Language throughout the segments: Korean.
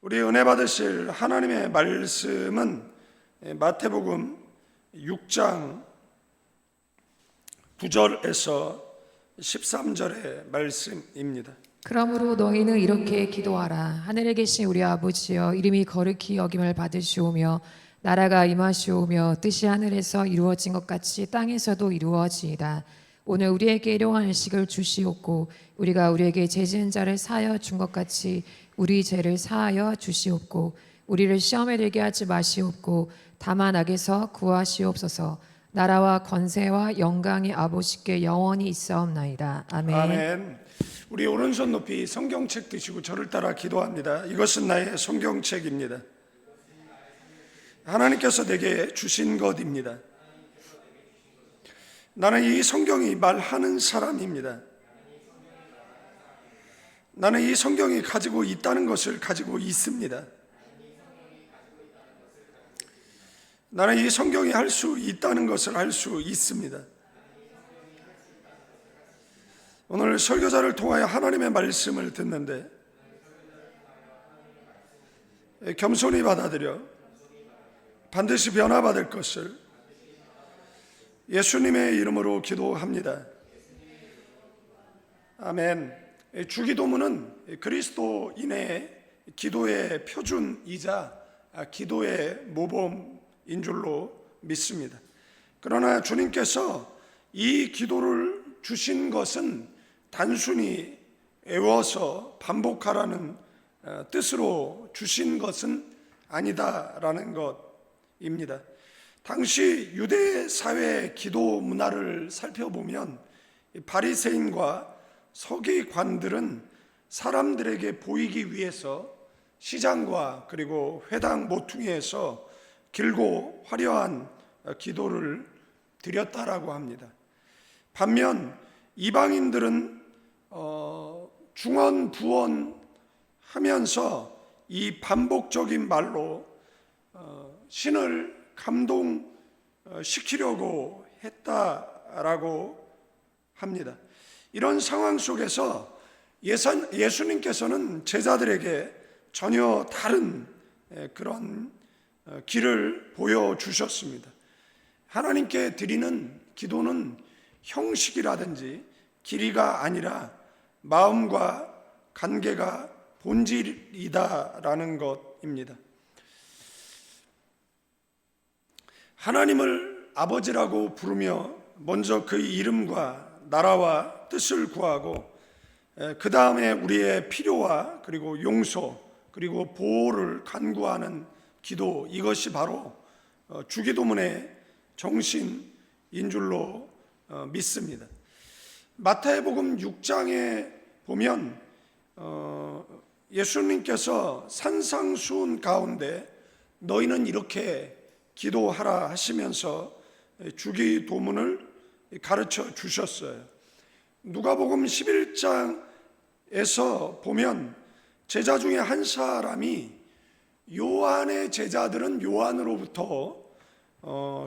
우리 은혜 받으실 하나님의 말씀은 마태복음 6장 9절에서 13절의 말씀입니다. 그러므로 너희는 이렇게 기도하라. 하늘에 계신 우리 아버지여, 이름이 거룩히 여김을 받으시오며 나라가 임하시오며 뜻이 하늘에서 이루어진 것 같이 땅에서도 이루어지이다. 오늘 우리에게 일용할 음식을 주시옵고 우리가 우리에게 죄 지은 자를 사하여 준 것 같이 우리 죄를 사하여 주시옵고 우리를 시험에 들게 하지 마시옵고 다만 악에서 구하시옵소서. 나라와 권세와 영광이 아버지께 영원히 있사옵나이다. 아멘. 아멘. 우리 오른손 높이 성경책 드시고 저를 따라 기도합니다. 이것은 나의 성경책입니다. 하나님께서 내게 주신 것입니다. 나는 이 성경이 말하는 사람입니다. 나는 이 성경이 가지고 있다는 것을 가지고 있습니다. 나는 이 성경이 할 수 있다는 것을 할 수 있습니다. 오늘 설교자를 통하여 하나님의 말씀을 듣는데 겸손히 받아들여 반드시 변화받을 것을 예수님의 이름으로 기도합니다. 아멘. 주기도문은 그리스도인의 기도의 표준이자 기도의 모범인 줄로 믿습니다. 그러나 주님께서 이 기도를 주신 것은 단순히 외워서 반복하라는 뜻으로 주신 것은 아니다라는 것입니다. 당시 유대 사회의 기도 문화를 살펴보면 바리새인과 서기관들은 사람들에게 보이기 위해서 시장과 그리고 회당 모퉁이에서 길고 화려한 기도를 드렸다라고 합니다. 반면 이방인들은 중언 부언하면서 이 반복적인 말로 신을 감동시키려고 했다라고 합니다. 이런 상황 속에서 예수님께서는 제자들에게 전혀 다른 그런 길을 보여주셨습니다. 하나님께 드리는 기도는 형식이라든지 길이가 아니라 마음과 관계가 본질이다라는 것입니다. 하나님을 아버지라고 부르며 먼저 그의 이름과 나라와 뜻을 구하고 그 다음에 우리의 필요와 그리고 용서 그리고 보호를 간구하는 기도, 이것이 바로 주기도문의 정신인 줄로 믿습니다. 마태복음 6장에 보면 예수님께서 산상수훈 가운데 너희는 이렇게 기도하라 하시면서 주기도문을 가르쳐 주셨어요. 누가복음 11장에서 보면 제자 중에 한 사람이 요한의 제자들은 요한으로부터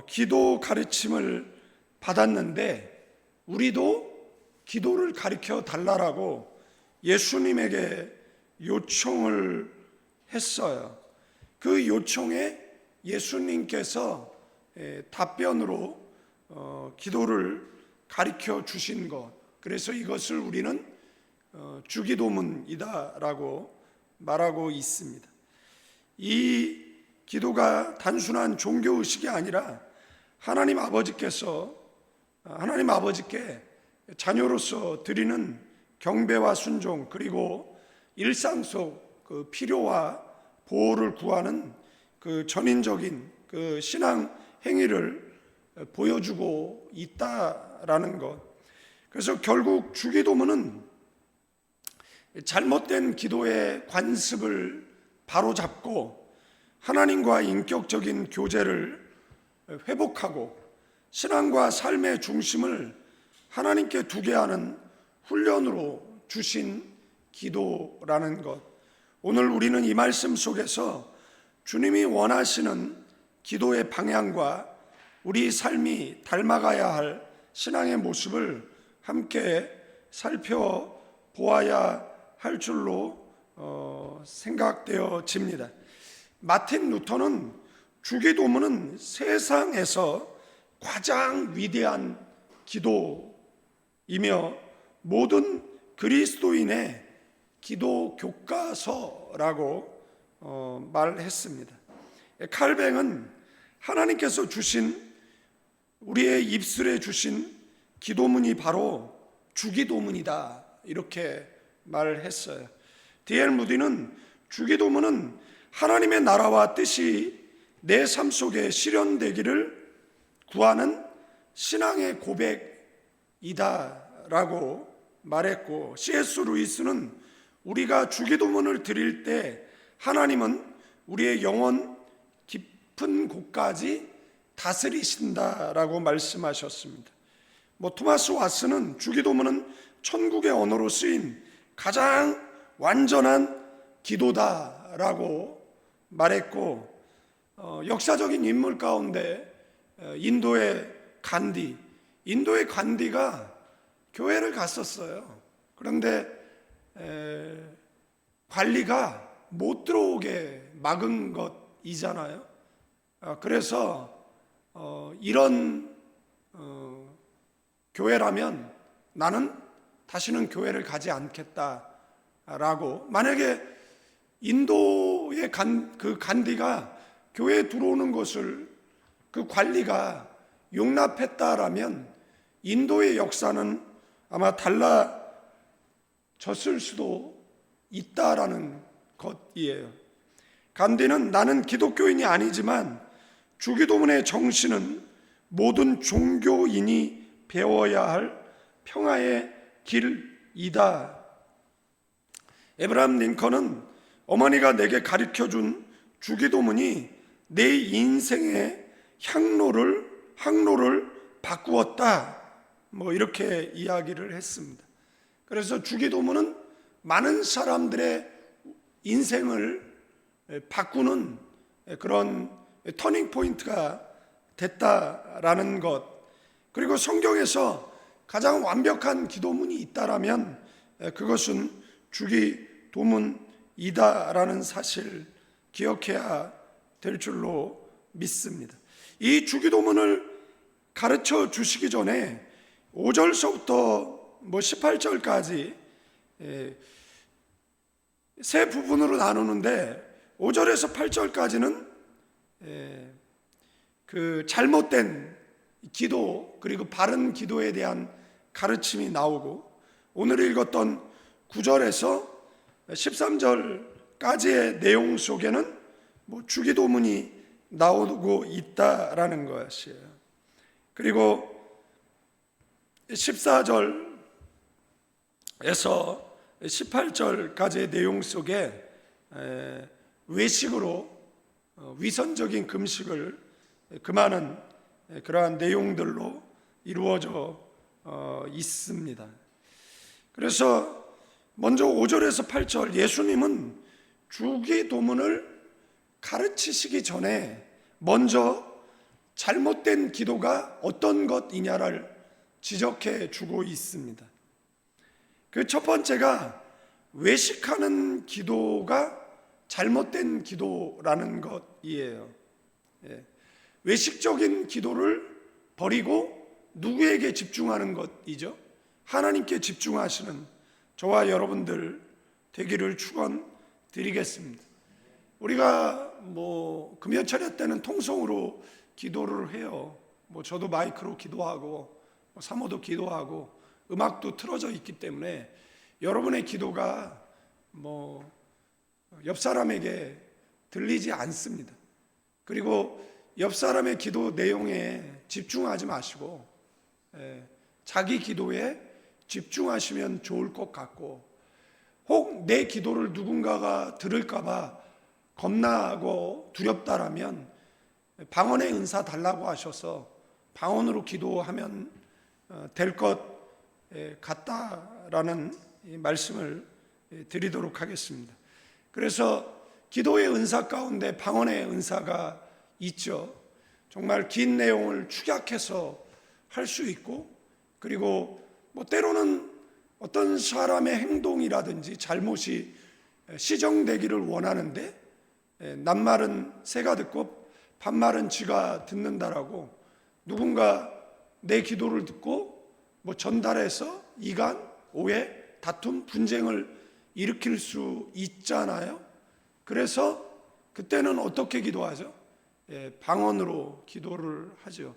기도 가르침을 받았는데 우리도 기도를 가르쳐 달라라고 예수님에게 요청을 했어요. 그 요청에 예수님께서 답변으로 기도를 가르쳐 주신 것, 그래서 이것을 우리는 주기도문이다라고 말하고 있습니다. 이 기도가 단순한 종교의식이 아니라 하나님 아버지께 자녀로서 드리는 경배와 순종, 그리고 일상 속 그 필요와 보호를 구하는 그 전인적인 그 신앙 행위를 보여주고 있다라는 것. 그래서 결국 주기도문은 잘못된 기도의 관습을 바로잡고 하나님과 인격적인 교제를 회복하고 신앙과 삶의 중심을 하나님께 두게 하는 훈련으로 주신 기도라는 것. 오늘 우리는 이 말씀 속에서 주님이 원하시는 기도의 방향과 우리 삶이 닮아가야 할 신앙의 모습을 함께 살펴보아야 할 줄로 생각되어집니다. 마틴 루터는 주기도문은 세상에서 가장 위대한 기도이며 모든 그리스도인의 기도 교과서라고 말했습니다. 칼뱅은 하나님께서 주신 우리의 입술에 주신 기도문이 바로 주기도문이다 이렇게 말했어요. D.L. 무디는 주기도문은 하나님의 나라와 뜻이 내 삶 속에 실현되기를 구하는 신앙의 고백이다라고 말했고, C.S. 루이스는 우리가 주기도문을 드릴 때 하나님은 우리의 영혼 깊은 곳까지 다스리신다라고 말씀하셨습니다. 토마스 왓슨은 주기도문은 천국의 언어로 쓰인 가장 완전한 기도다라고 말했고, 역사적인 인물 가운데 인도의 간디가 교회를 갔었어요. 그런데 관리가 못 들어오게 막은 것이잖아요. 그래서 이런 교회라면 나는 다시는 교회를 가지 않겠다라고, 만약에 인도의 그 간디가 교회에 들어오는 것을 그 관리가 용납했다라면 인도의 역사는 아마 달라졌을 수도 있다라는 것이에요. 간디는 나는 기독교인이 아니지만 주기도문의 정신은 모든 종교인이 배워야 할 평화의 길이다. 에브라함 링컨은 어머니가 내게 가르쳐준 주기도문이 내 인생의 항로를 바꾸었다. 이렇게 이야기를 했습니다. 그래서 주기도문은 많은 사람들의 인생을 바꾸는 그런 터닝 포인트가 됐다라는 것. 그리고 성경에서 가장 완벽한 기도문이 있다라면 그것은 주기도문이다라는 사실 기억해야 될 줄로 믿습니다. 이 주기도문을 가르쳐 주시기 전에 5절서부터 18절까지 세 부분으로 나누는데 5절에서 8절까지는 그 잘못된 기도 그리고 바른 기도에 대한 가르침이 나오고, 오늘 읽었던 9절에서 13절까지의 내용 속에는 주기도문이 나오고 있다라는 것이에요. 그리고 14절에서 18절까지의 내용 속에 외식으로 위선적인 금식을 금하는 그러한 내용들로 이루어져 있습니다. 그래서 먼저 5절에서 8절, 예수님은 주기도문을 가르치시기 전에 먼저 잘못된 기도가 어떤 것이냐를 지적해 주고 있습니다. 그 첫 번째가 외식하는 기도가 잘못된 기도라는 것이에요. 외식적인 기도를 버리고 누구에게 집중하는 것이죠? 하나님께 집중하시는 저와 여러분들 되기를 축원드리겠습니다. 우리가 금요철야 때는 통성으로 기도를 해요. 저도 마이크로 기도하고 사모도 기도하고 음악도 틀어져 있기 때문에 여러분의 기도가 옆 사람에게 들리지 않습니다. 그리고 옆 사람의 기도 내용에 집중하지 마시고 자기 기도에 집중하시면 좋을 것 같고, 혹 내 기도를 누군가가 들을까봐 겁나고 두렵다라면 방언의 은사 달라고 하셔서 방언으로 기도하면 될 것 같다라는 말씀을 드리도록 하겠습니다. 그래서 기도의 은사 가운데 방언의 은사가 있죠. 정말 긴 내용을 축약해서 할 수 있고, 그리고 때로는 어떤 사람의 행동이라든지 잘못이 시정되기를 원하는데 낱말은 새가 듣고 반말은 쥐가 듣는다라고 누군가 내 기도를 듣고 뭐 전달해서 이간, 오해, 다툼, 분쟁을 일으킬 수 있잖아요. 그래서 그때는 어떻게 기도하죠? 방언으로 기도를 하죠.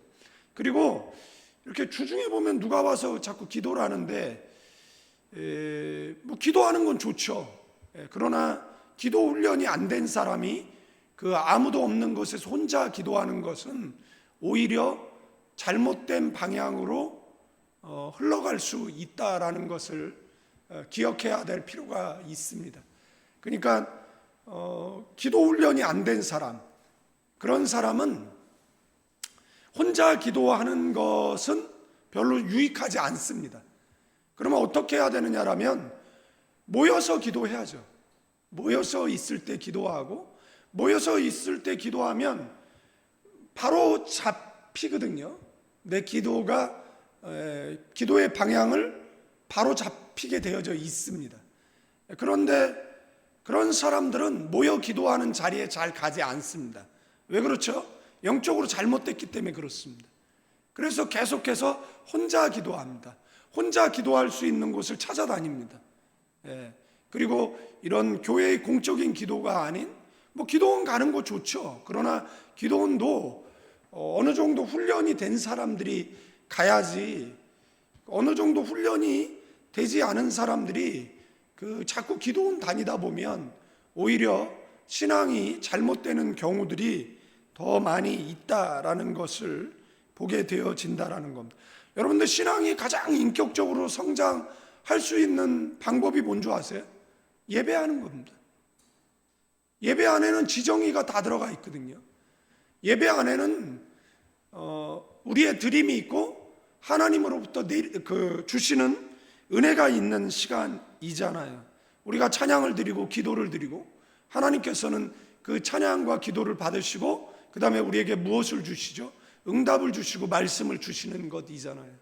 그리고 이렇게 주중에 보면 누가 와서 자꾸 기도를 하는데 뭐 기도하는 건 좋죠. 그러나 기도 훈련이 안 된 사람이 그 아무도 없는 곳에서 혼자 기도하는 것은 오히려 잘못된 방향으로 흘러갈 수 있다라는 것을 기억해야 될 필요가 있습니다. 그러니까 기도 훈련이 안 된 사람, 그런 사람은 혼자 기도하는 것은 별로 유익하지 않습니다. 그러면 어떻게 해야 되느냐라면 모여서 기도해야죠. 모여서 있을 때 기도하고, 모여서 있을 때 기도하면 바로 잡히거든요. 내 기도가 기도의 방향을 바로 잡히게 되어져 있습니다. 그런데 그런 사람들은 모여 기도하는 자리에 잘 가지 않습니다. 왜 그렇죠? 영적으로 잘못됐기 때문에 그렇습니다. 그래서 계속해서 혼자 기도합니다. 혼자 기도할 수 있는 곳을 찾아다닙니다. 그리고 이런 교회의 공적인 기도가 아닌 뭐 기도원 가는 거 좋죠. 그러나 기도원도 어느 정도 훈련이 된 사람들이 가야지, 어느 정도 훈련이 되지 않은 사람들이 자꾸 기도원 다니다 보면 오히려 신앙이 잘못되는 경우들이 더 많이 있다라는 것을 보게 되어진다라는 겁니다. 여러분들 신앙이 가장 인격적으로 성장할 수 있는 방법이 뭔지 아세요? 예배하는 겁니다. 예배 안에는 지정의가 다 들어가 있거든요. 예배 안에는 우리의 드림이 있고 하나님으로부터 주시는 은혜가 있는 시간이잖아요. 우리가 찬양을 드리고 기도를 드리고 하나님께서는 그 찬양과 기도를 받으시고 그 다음에 우리에게 무엇을 주시죠? 응답을 주시고 말씀을 주시는 것이잖아요.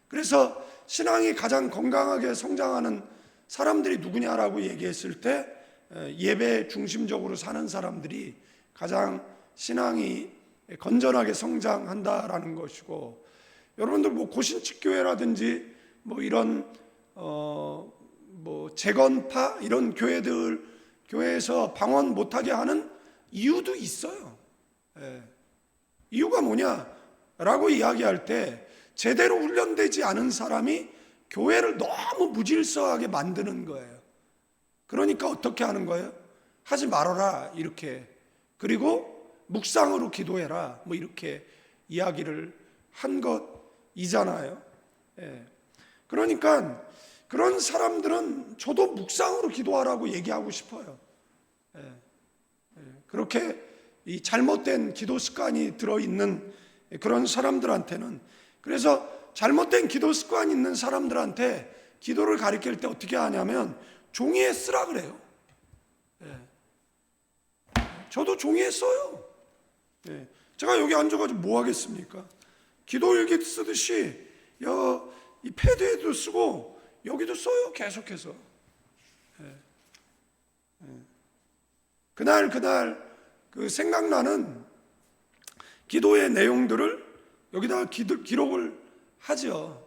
그래서 신앙이 가장 건강하게 성장하는 사람들이 누구냐라고 얘기했을 때 예배 중심적으로 사는 사람들이 가장 신앙이 건전하게 성장한다라는 것이고, 여러분들 뭐 고신칙 교회라든지 뭐 이런 뭐 재건파 이런 교회에서 방언 못하게 하는 이유도 있어요. 이유가 뭐냐라고 이야기할 때 제대로 훈련되지 않은 사람이 교회를 너무 무질서하게 만드는 거예요. 그러니까 어떻게 하는 거예요? 하지 말아라 이렇게, 그리고 묵상으로 기도해라 뭐 이렇게 이야기를 한 것이잖아요. 그러니까 그런 사람들은 저도 묵상으로 기도하라고 얘기하고 싶어요. 그렇게 이 잘못된 기도 습관이 들어있는 그런 사람들한테는, 그래서 잘못된 기도 습관이 있는 사람들한테 기도를 가르칠 때 어떻게 하냐면 종이에 쓰라 그래요. 저도 종이에 써요. 제가 여기 앉아가지고 뭐 하겠습니까? 기도일기 쓰듯이 이 패드에도 쓰고 여기도 써요. 계속해서 그날 그 생각나는 기도의 내용들을 여기다가 기록을 하죠.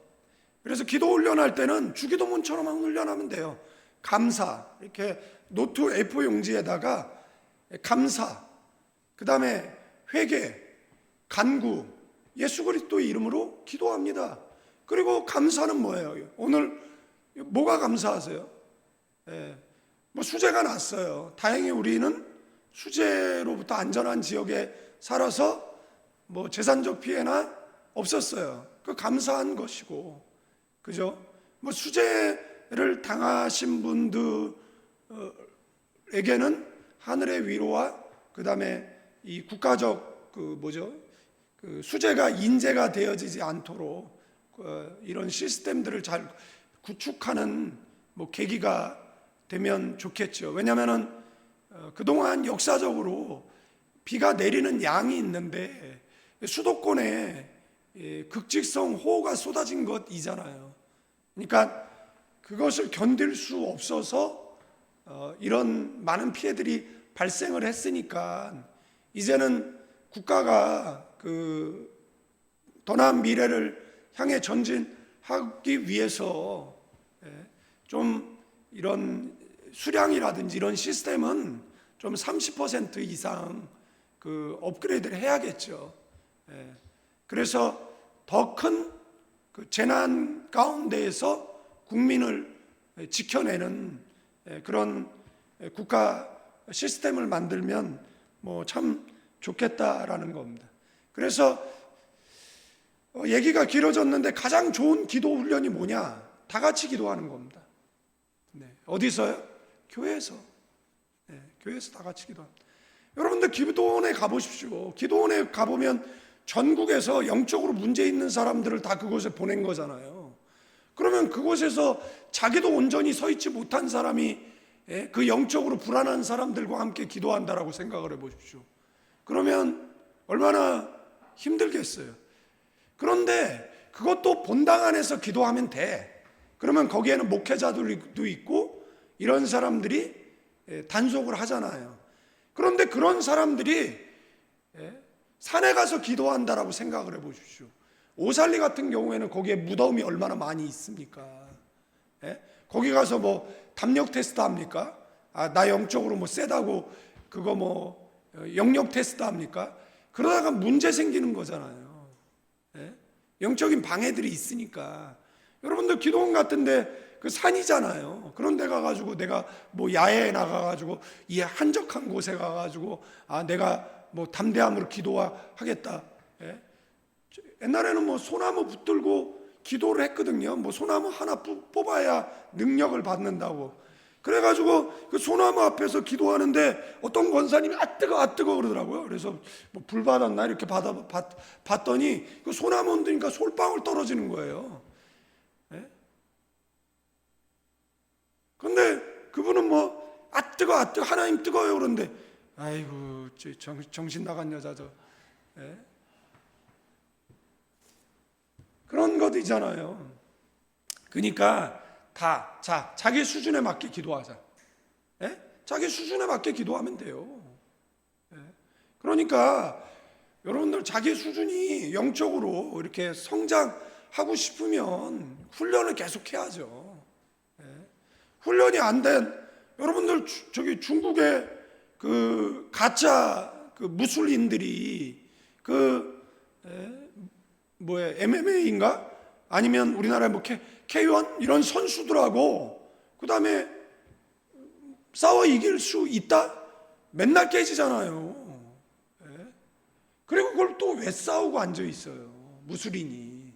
그래서 기도 훈련할 때는 주기도문처럼 훈련하면 돼요. 감사, 이렇게 노트 A4 용지에다가 감사, 그 다음에 회개, 간구, 예수 그리스도의 이름으로 기도합니다. 그리고 감사는 뭐예요? 오늘 뭐가 감사하세요? 뭐 수재가 났어요. 다행히 우리는 수재로부터 안전한 지역에 살아서 뭐 재산적 피해나 없었어요. 그 감사한 것이고, 그죠? 뭐 수재를 당하신 분들에게는 하늘의 위로와 그 다음에 이 국가적 그 수재가 인재가 되어지지 않도록 이런 시스템들을 잘 구축하는 뭐 계기가 되면 좋겠죠. 왜냐하면은 그동안 역사적으로 비가 내리는 양이 있는데 수도권에 극직성 호우가 쏟아진 것이잖아요. 그러니까 그것을 견딜 수 없어서 이런 많은 피해들이 발생을 했으니까 이제는 국가가 그 더 나은 미래를 향해 전진하기 위해서 좀 이런 수량이라든지 이런 시스템은 좀 30% 이상 그 업그레이드를 해야겠죠. 그래서 더 큰 그 재난 가운데에서 국민을 지켜내는 그런 국가 시스템을 만들면 뭐 참 좋겠다라는 겁니다. 그래서 얘기가 길어졌는데 가장 좋은 기도 훈련이 뭐냐? 다 같이 기도하는 겁니다. 어디서요? 교회에서. 교회에서 다 같이 기도합니다. 여러분들 기도원에 가보십시오. 기도원에 가보면 전국에서 영적으로 문제 있는 사람들을 다 그곳에 보낸 거잖아요. 그러면 그곳에서 자기도 온전히 서 있지 못한 사람이 그 영적으로 불안한 사람들과 함께 기도한다라고 생각을 해보십시오. 그러면 얼마나 힘들겠어요. 그런데 그것도 본당 안에서 기도하면 돼. 그러면 거기에는 목회자들도 있고 이런 사람들이 단속을 하잖아요. 그런데 그런 사람들이 산에 가서 기도한다라고 생각을 해보십시오. 오살리 같은 경우에는 거기에 무덤이 얼마나 많이 있습니까? 거기 가서 뭐 담력 테스트 합니까? 나 영적으로 뭐 세다고 그거 뭐 영역 테스트 합니까? 그러다가 문제 생기는 거잖아요. 영적인 방해들이 있으니까. 여러분들 기도원 같은데 그 산이잖아요. 그런 데 가가지고 내가 뭐 야외에 나가가지고 이 한적한 곳에 가가지고 내가 뭐 담대함으로 기도하겠다. 옛날에는 뭐 소나무 붙들고 기도를 했거든요. 뭐 소나무 하나 뽑아야 능력을 받는다고. 그래가지고 그 소나무 앞에서 기도하는데 어떤 권사님이 아 뜨거 그러더라고요. 그래서 뭐 불 받았나 이렇게 봤더니 그 소나무 흔드니까 솔방울 떨어지는 거예요. 근데 그분은 뭐 뜨거 하나님 뜨거워요 그런데 아이고 정신 나간 여자 그런 것이잖아요. 그러니까 자기 수준에 맞게 기도하자. 자기 수준에 맞게 기도하면 돼요. 그러니까 여러분들 자기 수준이 영적으로 이렇게 성장하고 싶으면 훈련을 계속 해야죠. 훈련이 안 된 여러분들 저기 중국의 그 가짜 그 무술인들이 그 MMA인가 아니면 우리나라의 뭐 K1 이런 선수들하고 그 다음에 싸워 이길 수 있다? 맨날 깨지잖아요. 그리고 그걸 또 왜 싸우고 앉아 있어요? 무술인이.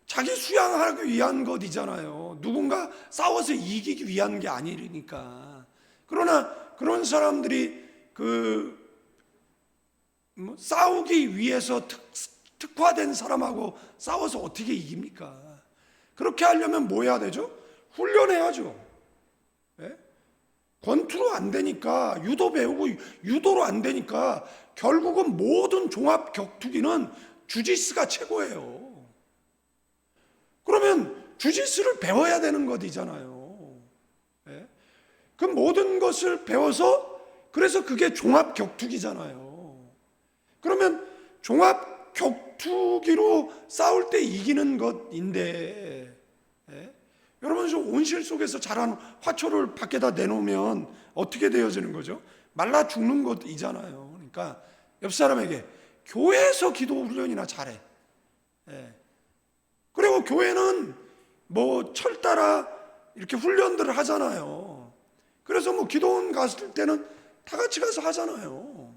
자기 수양하기 위한 것이잖아요. 누군가 싸워서 이기기 위한 게 아니니까. 그러나 그런 사람들이 싸우기 위해서 특화된 사람하고 싸워서 어떻게 이깁니까? 그렇게 하려면 뭐 해야 되죠? 훈련해야죠. 권투로 안 되니까 유도 배우고 유도로 안 되니까 결국은 모든 종합 격투기는 주짓수가 최고예요. 그러면 주짓수를 배워야 되는 것이잖아요. 그 모든 것을 배워서 그래서 그게 종합 격투기잖아요. 그러면 종합 격투기로 싸울 때 이기는 것인데 여러분 저 온실 속에서 자란 화초를 밖에다 내놓으면 어떻게 되어지는 거죠? 말라 죽는 것이잖아요. 그러니까 옆 사람에게 교회에서 기도 훈련이나 잘해. 그리고 교회는 뭐 철 따라 이렇게 훈련들을 하잖아요. 그래서 뭐 기도원 갔을 때는 다 같이 가서 하잖아요.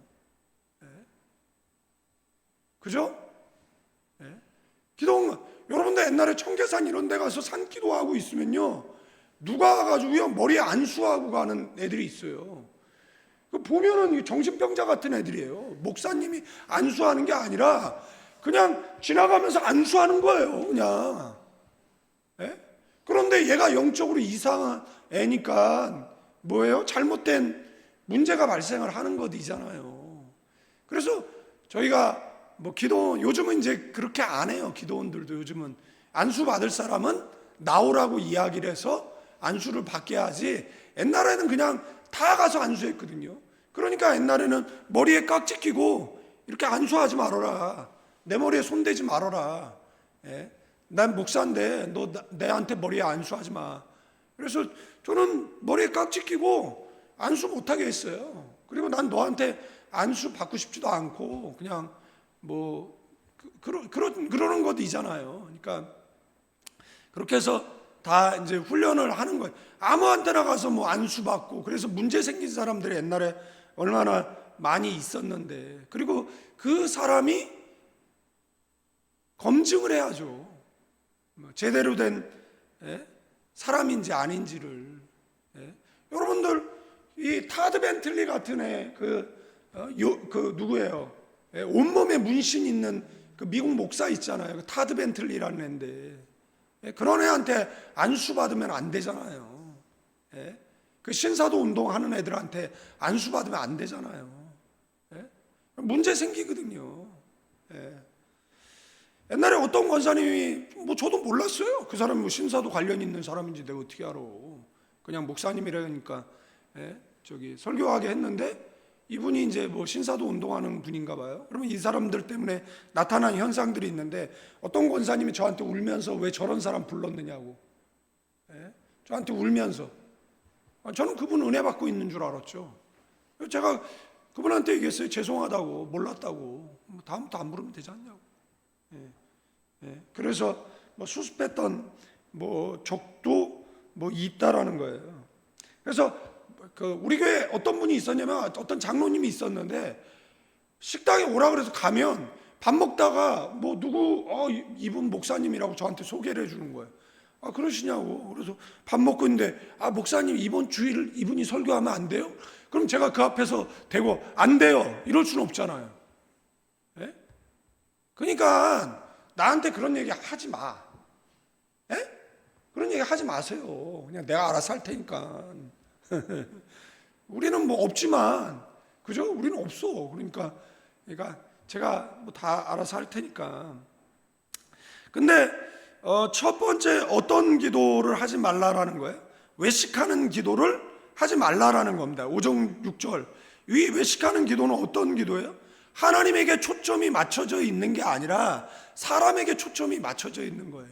그죠? 기도원 여러분들 옛날에 청계산 이런 데 가서 산 기도하고 있으면요 누가 가가지고요 머리에 안수하고 가는 애들이 있어요. 그 보면은 정신병자 같은 애들이에요. 목사님이 안수하는 게 아니라 그냥 지나가면서 안수하는 거예요. 그냥. 그런데 얘가 영적으로 이상한 애니까 뭐예요? 잘못된 문제가 발생을 하는 것이잖아요. 그래서 저희가 뭐 요즘은 이제 그렇게 안 해요. 기도원들도 요즘은 안수 받을 사람은 나오라고 이야기를 해서 안수를 받게 하지, 옛날에는 그냥 다 가서 안수했거든요. 그러니까 옛날에는 머리에 깍지 끼고 이렇게 안수하지 말아라, 내 머리에 손대지 말아라, 예? 난 목사인데 너 내한테 머리에 안수하지 마. 그래서 저는 머리에 깍지 끼고 안수 못하게 했어요. 그리고 난 너한테 안수 받고 싶지도 않고 그냥 뭐 그러는 것이잖아요. 그러니까 그렇게 해서 다 이제 훈련을 하는 거예요. 아무한테나 가서 뭐 안수 받고, 그래서 문제 생긴 사람들이 옛날에 얼마나 많이 있었는데, 그리고 그 사람이 검증을 해야죠. 제대로 된 사람인지 아닌지를. 여러분들 이 타드 벤틀리 같은 애 그 누구예요? 온몸에 문신 있는 그 미국 목사 있잖아요. 그 타드 벤틀리라는 애인데, 그런 애한테 안수 받으면 안 되잖아요. 그 신사도 운동하는 애들한테 안수 받으면 안 되잖아요. 문제 생기거든요. 옛날에 어떤 권사님이, 뭐 저도 몰랐어요. 그 사람이 뭐 신사도 관련 있는 사람인지 내가 어떻게 알아. 그냥 목사님이라니까 저기 설교하게 했는데, 이분이 이제 뭐 신사도 운동하는 분인가 봐요. 그러면 이 사람들 때문에 나타난 현상들이 있는데, 어떤 권사님이 저한테 울면서 왜 저런 사람 불렀느냐고, 저한테 울면서. 저는 그분 은혜 받고 있는 줄 알았죠. 제가 그분한테 얘기했어요. 죄송하다고, 몰랐다고, 다음부터 안 부르면 되지 않냐고. 그래서 뭐 수습했던 뭐 적도 뭐 있다라는 거예요. 그래서 그 우리 교회 어떤 분이 있었냐면, 어떤 장로님이 있었는데, 식당에 오라 그래서 가면 밥 먹다가 뭐 누구 이분 목사님이라고 저한테 소개를 해주는 거예요. 그러시냐고. 그래서 밥 먹고 있는데, 목사님 이번 주일 이분이 설교하면 안 돼요? 그럼 제가 그 앞에서 대고 안 돼요 이럴 수는 없잖아요. 그러니까 나한테 그런 얘기 하지 마. 그런 얘기 하지 마세요. 그냥 내가 알아서 할 테니까. 우리는 뭐 없지만, 그죠? 우리는 없어. 그러니까 제가 뭐 다 알아서 할 테니까. 근데 첫 번째 어떤 기도를 하지 말라라는 거예요? 외식하는 기도를 하지 말라라는 겁니다. 5절 6절. 이 외식하는 기도는 어떤 기도예요? 하나님에게 초점이 맞춰져 있는 게 아니라 사람에게 초점이 맞춰져 있는 거예요.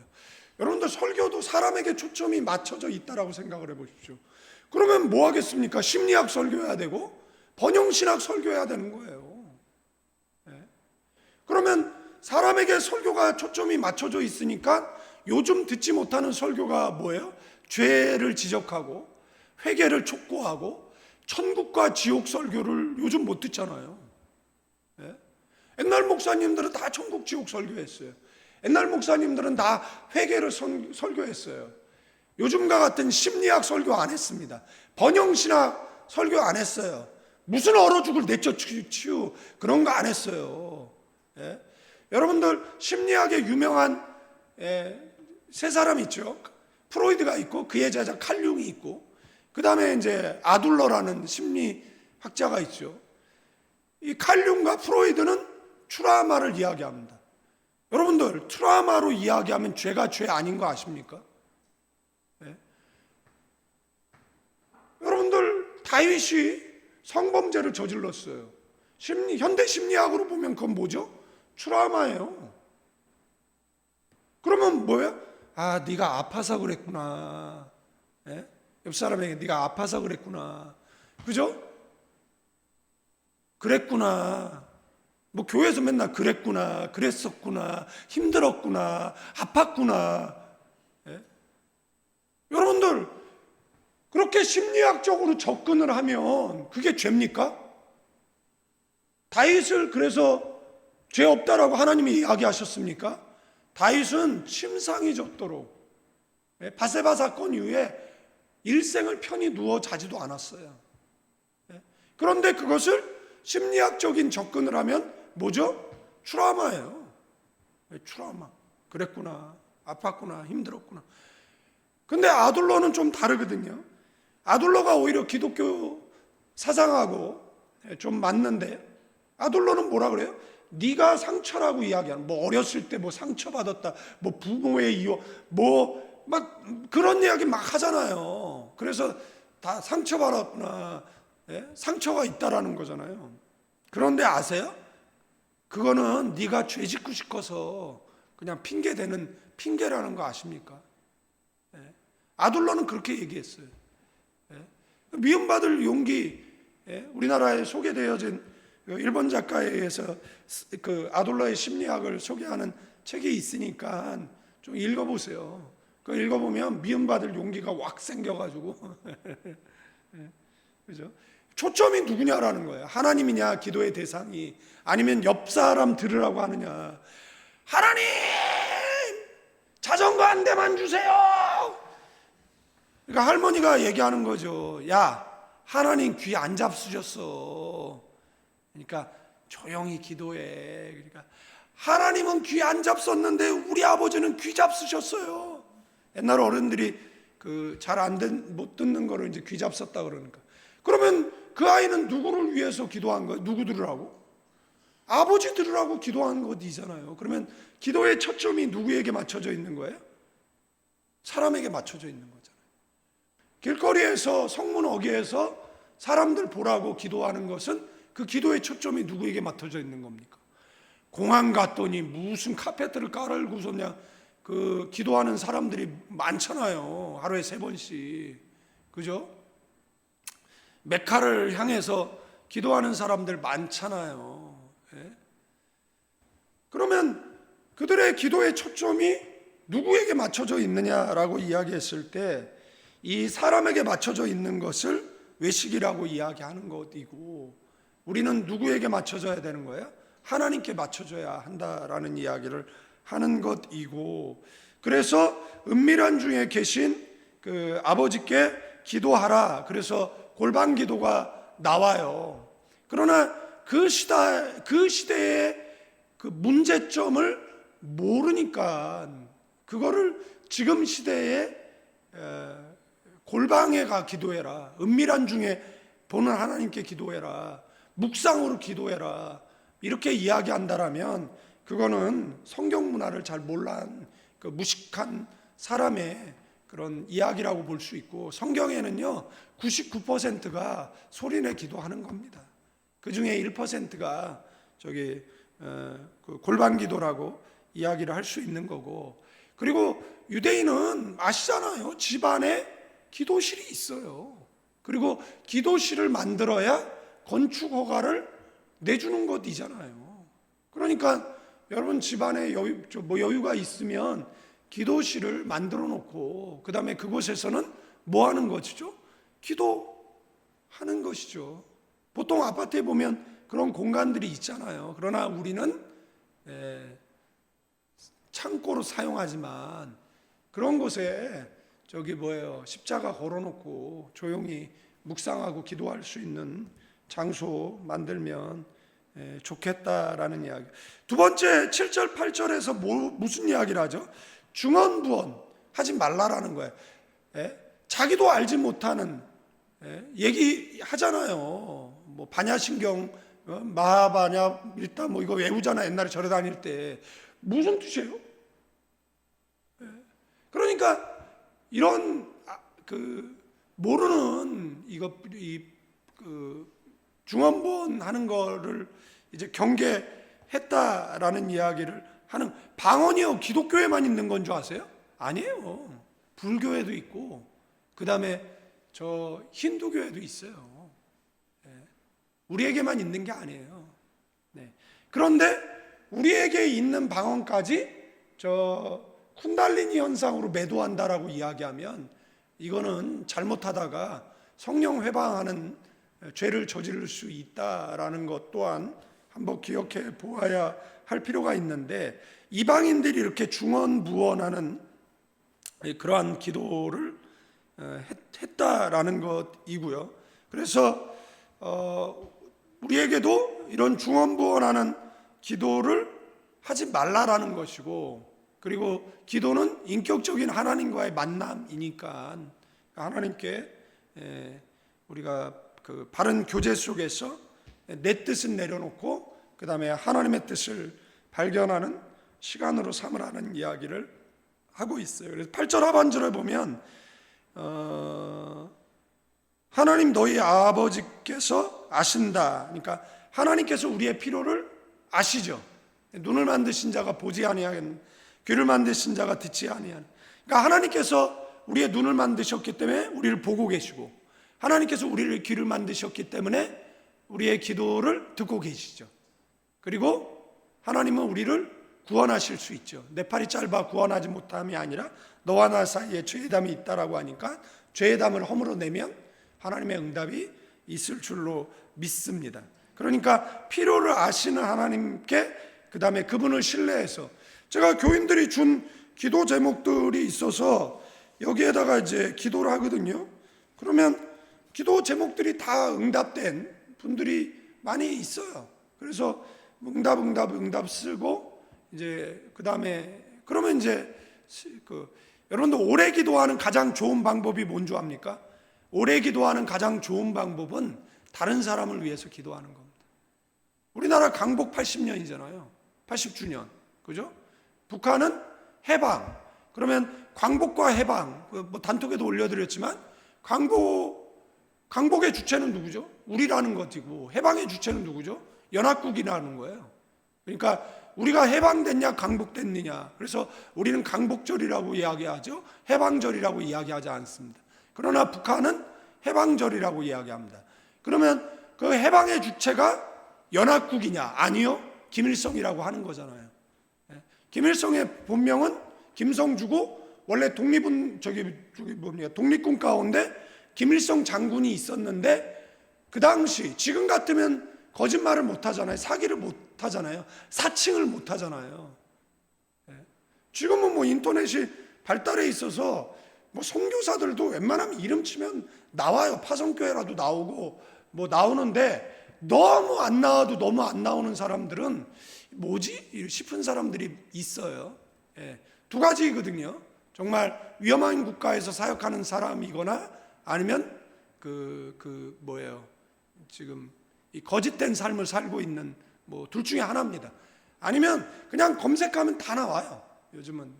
여러분들 설교도 사람에게 초점이 맞춰져 있다라고 생각을 해보십시오. 그러면 뭐 하겠습니까? 심리학 설교해야 되고 번영신학 설교해야 되는 거예요. 그러면 사람에게 설교가 초점이 맞춰져 있으니까 요즘 듣지 못하는 설교가 뭐예요? 죄를 지적하고 회개를 촉구하고 천국과 지옥 설교를 요즘 못 듣잖아요. 옛날 목사님들은 다 천국 지옥 설교했어요. 옛날 목사님들은 다 회개를 설교했어요. 요즘과 같은 심리학 설교 안 했습니다. 번영신학 설교 안 했어요. 무슨 얼어 죽을 내쫓치유 그런 거 안 했어요. 여러분들 심리학의 유명한 세 사람 있죠. 프로이드가 있고 그의 제자 칼 융이 있고, 그 다음에 이제 아둘러라는 심리학자가 있죠. 이 칼 융과 프로이드는 트라우마를 이야기합니다. 여러분들 트라우마로 이야기하면 죄가 죄 아닌 거 아십니까? 여러분들 다윗이 성범죄를 저질렀어요. 현대 심리학으로 보면 그건 뭐죠? 트라우마예요. 그러면 뭐예요? 네가 아파서 그랬구나. 옆 사람에게 네가 아파서 그랬구나. 그죠? 그랬구나. 뭐 교회에서 맨날 그랬구나, 그랬었구나, 힘들었구나, 아팠구나. 여러분들 그렇게 심리학적으로 접근을 하면 그게 죄입니까? 다윗을 그래서 죄 없다라고 하나님이 이야기하셨습니까? 다윗은 침상이 젖도록 바세바 사건 이후에 일생을 편히 누워 자지도 않았어요. 그런데 그것을 심리학적인 접근을 하면 뭐죠? 트라우마예요. 트라우마. 그랬구나, 아팠구나, 힘들었구나. 근데 아둘러는 좀 다르거든요. 아둘러가 오히려 기독교 사상하고 좀 맞는데, 아둘러는 뭐라 그래요? 네가 상처라고 이야기하는, 뭐 어렸을 때 뭐 상처받았다, 뭐 부모의 이유, 뭐 막 그런 이야기 막 하잖아요. 그래서 다 상처받았구나, 상처가 있다라는 거잖아요. 그런데 아세요? 그거는 네가 죄 짓고 싶어서 그냥 핑계 대는 핑계라는 거 아십니까? 아둘러는 그렇게 얘기했어요. 미움받을 용기, 우리나라에 소개되어진 일본 작가에 의해서 그 아둘러의 심리학을 소개하는 책이 있으니까 좀 읽어보세요. 그 읽어보면 미움받을 용기가 확 생겨가지고 그죠? 초점이 누구냐라는 거예요. 하나님이냐, 기도의 대상이, 아니면 옆 사람 들으라고 하느냐. 하나님, 자전거 한 대만 주세요. 그러니까 할머니가 얘기하는 거죠. 야, 하나님 귀 안 잡수셨어. 그러니까 조용히 기도해. 그러니까 하나님은 귀 안 잡섰는데 우리 아버지는 귀 잡수셨어요. 옛날 어른들이 그 잘 못 듣는 거를 이제 귀 잡섰다 그러니까. 그러면 그 아이는 누구를 위해서 기도한 거예요? 누구 들으라고? 아버지 들으라고 기도한 것이잖아요. 그러면 기도의 초점이 누구에게 맞춰져 있는 거예요? 사람에게 맞춰져 있는 거잖아요. 길거리에서 성문 어귀에서 사람들 보라고 기도하는 것은 그 기도의 초점이 누구에게 맞춰져 있는 겁니까? 공항 갔더니 무슨 카페트를 깔고서 그냥 그 기도하는 사람들이 많잖아요. 하루에 3번씩. 그죠? 메카를 향해서 기도하는 사람들 많잖아요. 그러면 그들의 기도의 초점이 누구에게 맞춰져 있느냐라고 이야기했을 때 이 사람에게 맞춰져 있는 것을 외식이라고 이야기하는 것이고, 우리는 누구에게 맞춰져야 되는 거예요? 하나님께 맞춰줘야 한다라는 이야기를 하는 것이고, 그래서 은밀한 중에 계신 그 아버지께 기도하라. 그래서 골방 기도가 나와요. 그러나 그 시대의 그 문제점을 모르니까 그거를 지금 시대에 골방에 가 기도해라, 은밀한 중에 보는 하나님께 기도해라, 묵상으로 기도해라, 이렇게 이야기한다라면 그거는 성경 문화를 잘 몰란 그 무식한 사람의 그런 이야기라고 볼 수 있고, 성경에는요 99%가 소리내 기도하는 겁니다. 그 중에 1%가 저기 그 골방 기도라고 이야기를 할 수 있는 거고, 그리고 유대인은 아시잖아요. 집안에 기도실이 있어요. 그리고 기도실을 만들어야 건축 허가를 내주는 것이잖아요. 그러니까 여러분 집안에 여유가 있으면 기도실을 만들어 놓고 그 다음에 그곳에서는 뭐 하는 것이죠? 기도하는 것이죠. 보통 아파트에 보면 그런 공간들이 있잖아요. 그러나 우리는 창고로 사용하지만 그런 곳에 십자가 걸어놓고 조용히 묵상하고 기도할 수 있는 장소 만들면 좋겠다라는 이야기. 두 번째 7절 8절에서 무슨 이야기를 하죠? 중언부언 하지 말라라는 거예요. 자기도 알지 못하는 얘기하잖아요. 뭐 반야신경, 마하바냐 일단 뭐 이거 외우잖아. 옛날에 절에 다닐 때 무슨 뜻이에요? 그러니까 이런 모르는 중언부언 하는 거를 이제 경계했다라는 이야기를 하는, 방언이요 기독교에만 있는 건 줄 아세요? 아니에요. 불교에도 있고 그 다음에 저 힌두교에도 있어요. 우리에게만 있는 게 아니에요. 그런데 우리에게 있는 방언까지 저 쿤달리니 현상으로 매도한다라고 이야기하면 이거는 잘못하다가 성령 회방하는 죄를 저지를 수 있다라는 것 또한 한번 기억해 보아야 할 필요가 있는데, 이방인들이 이렇게 중언부언하는 그러한 기도를 했다라는 것이고요. 그래서 우리에게도 이런 중언부언하는 기도를 하지 말라라는 것이고, 그리고 기도는 인격적인 하나님과의 만남이니까 하나님께 우리가 그 바른 교제 속에서 내 뜻은 내려놓고 그 다음에 하나님의 뜻을 발견하는 시간으로 삼으라는 이야기를 하고 있어요. 그래서 8절 하반절에 보면 하나님 너희 아버지께서 아신다. 그러니까 하나님께서 우리의 필요를 아시죠. 눈을 만드신 자가 보지 아니하겠는, 귀를 만드신 자가 듣지 아니하는. 그러니까 하나님께서 우리의 눈을 만드셨기 때문에 우리를 보고 계시고, 하나님께서 우리를 귀를 만드셨기 때문에 우리의 기도를 듣고 계시죠. 그리고 하나님은 우리를 구원하실 수 있죠. 내 팔이 짧아 구원하지 못함이 아니라 너와 나 사이에 죄의 담이 있다라고 하니까 죄의 담을 허물어내면 하나님의 응답이 있을 줄로 믿습니다. 그러니까 필요를 아시는 하나님께, 그 다음에 그분을 신뢰해서, 제가 교인들이 준 기도 제목들이 있어서 여기에다가 이제 기도를 하거든요. 그러면 기도 제목들이 다 응답된 분들이 많이 있어요. 그래서 응답 쓰고 이제 그 다음에 그러면 이제 여러분들 오래 기도하는 가장 좋은 방법이 뭔 줄 압니까? 오래 기도하는 가장 좋은 방법은 다른 사람을 위해서 기도하는 겁니다. 우리나라 강복 80년이잖아요. 80주년. 그죠? 북한은 해방. 그러면 광복과 해방, 뭐 단톡에도 올려드렸지만 광복의 주체는 누구죠? 우리라는 것이고, 해방의 주체는 누구죠? 연합국이라는 거예요. 그러니까 우리가 해방됐냐 강복됐느냐, 그래서 우리는 강복절이라고 이야기하죠. 해방절이라고 이야기하지 않습니다. 그러나 북한은 해방절이라고 이야기합니다. 그러면 그 해방의 주체가 연합국이냐? 아니요, 김일성이라고 하는 거잖아요. 김일성의 본명은 김성주고, 원래 독립군 가운데 김일성 장군이 있었는데, 그 당시 지금 같으면 거짓말을 못 하잖아요. 사기를 못 하잖아요. 사칭을 못 하잖아요. 지금은 뭐 인터넷이 발달해 있어서 뭐 선교사들도 웬만하면 이름 치면 나와요. 파성교회라도 나오고 뭐 나오는데, 너무 안 나와도 너무 안 나오는 사람들은 뭐지? 싶은 사람들이 있어요. 두 가지거든요. 정말 위험한 국가에서 사역하는 사람이거나, 아니면 지금 이 거짓된 삶을 살고 있는 뭐 둘 중에 하나입니다. 아니면 그냥 검색하면 다 나와요. 요즘은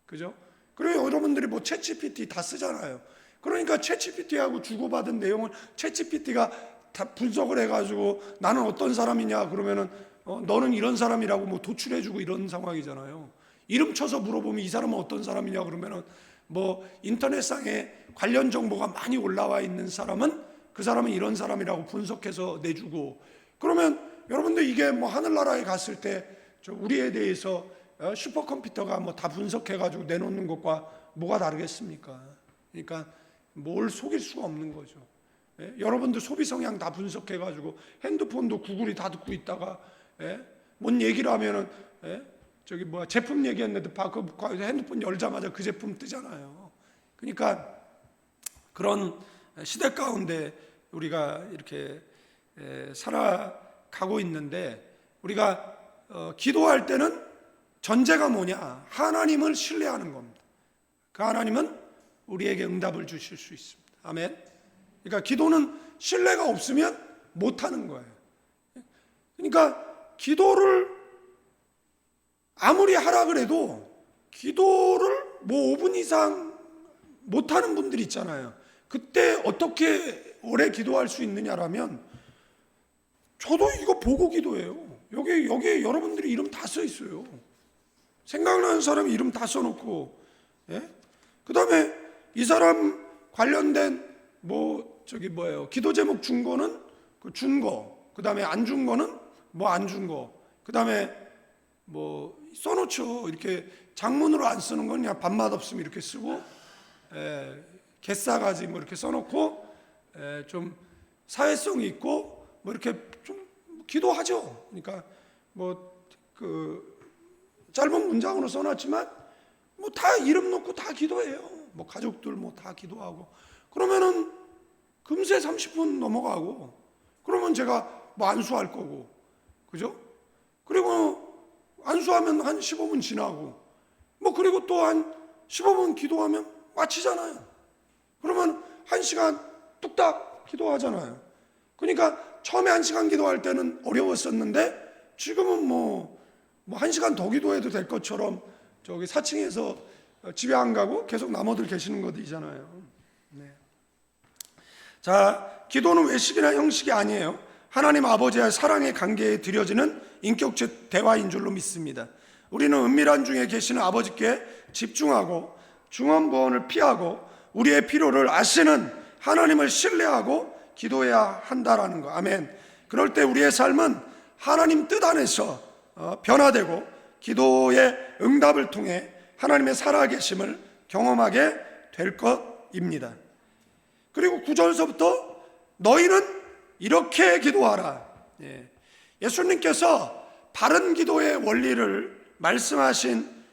그죠? 그리고 여러분들이 뭐 챗GPT 다 쓰잖아요. 그러니까 챗GPT하고 주고받은 내용을 챗GPT가 다 분석을 해가지고 나는 어떤 사람이냐 그러면은 너는 이런 사람이라고 뭐 도출해주고 이런 상황이잖아요. 이름 쳐서 물어보면 이 사람은 어떤 사람이냐 그러면은 뭐 인터넷상에 관련 정보가 많이 올라와 있는 사람은 그 사람은 이런 사람이라고 분석해서 내주고, 그러면 여러분들 이게 뭐 하늘나라에 갔을 때 우리에 대해서 슈퍼컴퓨터가 뭐 다 분석해가지고 내놓는 것과 뭐가 다르겠습니까? 그러니까 뭘 속일 수가 없는 거죠. 여러분들 소비 성향 다 분석해가지고 핸드폰도 구글이 다 듣고 있다가 뭔 얘기를 하면은 제품 얘기했는데 핸드폰 열자마자 그 제품 뜨잖아요. 그러니까 그런 시대 가운데 우리가 이렇게 살아가고 있는데, 우리가 기도할 때는 전제가 뭐냐? 하나님을 신뢰하는 겁니다. 그 하나님은 우리에게 응답을 주실 수 있습니다. 아멘. 그러니까 기도는 신뢰가 없으면 못하는 거예요. 그러니까 기도를 아무리 하라 그래도 기도를 뭐 5분 이상 못하는 분들이 있잖아요. 그때 어떻게 오래 기도할 수 있느냐라면, 저도 이거 보고 기도해요. 여기에 여러분들이 이름 다 써 있어요. 생각나는 사람 이름 다 써놓고, 그 다음에 이 사람 관련된 기도 제목 준 거는 준 거, 그 다음에 안 준 거는 뭐 안 준 거, 그 다음에 뭐 써놓죠. 이렇게 장문으로 안 쓰는 건 그냥 밥맛 없으면 이렇게 쓰고, 개싸가지 뭐 이렇게 써놓고, 좀 사회성이 있고 뭐 이렇게 좀 기도하죠. 그러니까 짧은 문장으로 써놨지만 뭐 다 이름 넣고 다 기도해요. 뭐 가족들 뭐 다 기도하고, 그러면은 금세 30분 넘어가고, 그러면 제가 뭐 안수할 거고, 그죠? 그리고 안수하면 한 15분 지나고, 뭐 그리고 또 한 15분 기도하면 마치잖아요. 그러면 1시간 뚝딱 기도하잖아요. 그러니까 처음에 1시간 기도할 때는 어려웠었는데, 지금은 뭐 1시간 더 기도해도 될 것처럼 저기 4층에서 집에 안 가고 계속 나무들 계시는 것이잖아요. 네. 자, 기도는 외식이나 형식이 아니에요. 하나님 아버지와의 사랑의 관계에 드려지는 인격적 대화인 줄로 믿습니다. 우리는 은밀한 중에 계시는 아버지께 집중하고 중언부언을 피하고 우리의 필요를 아시는 하나님을 신뢰하고 기도해야 한다라는 거. 아멘. 그럴 때 우리의 삶은 하나님 뜻 안에서 변화되고 기도의 응답을 통해 하나님의 살아계심을 경험하게 될 것입니다. 그리고 9절서부터 너희는 이렇게 기도하라. 예수님께서 바른 기도의 원리를 말씀하신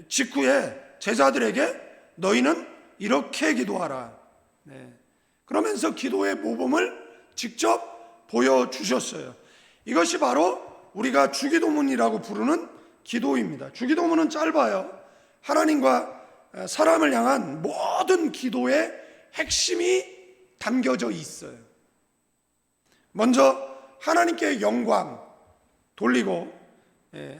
직후에 제자들에게 너희는 이렇게 기도하라. 그러면서 기도의 모범을 직접 보여주셨어요. 이것이 바로 우리가 주기도문이라고 부르는 기도입니다. 주기도문은 짧아요. 하나님과 사람을 향한 모든 기도의 핵심이 담겨져 있어요. 먼저 하나님께 영광 돌리고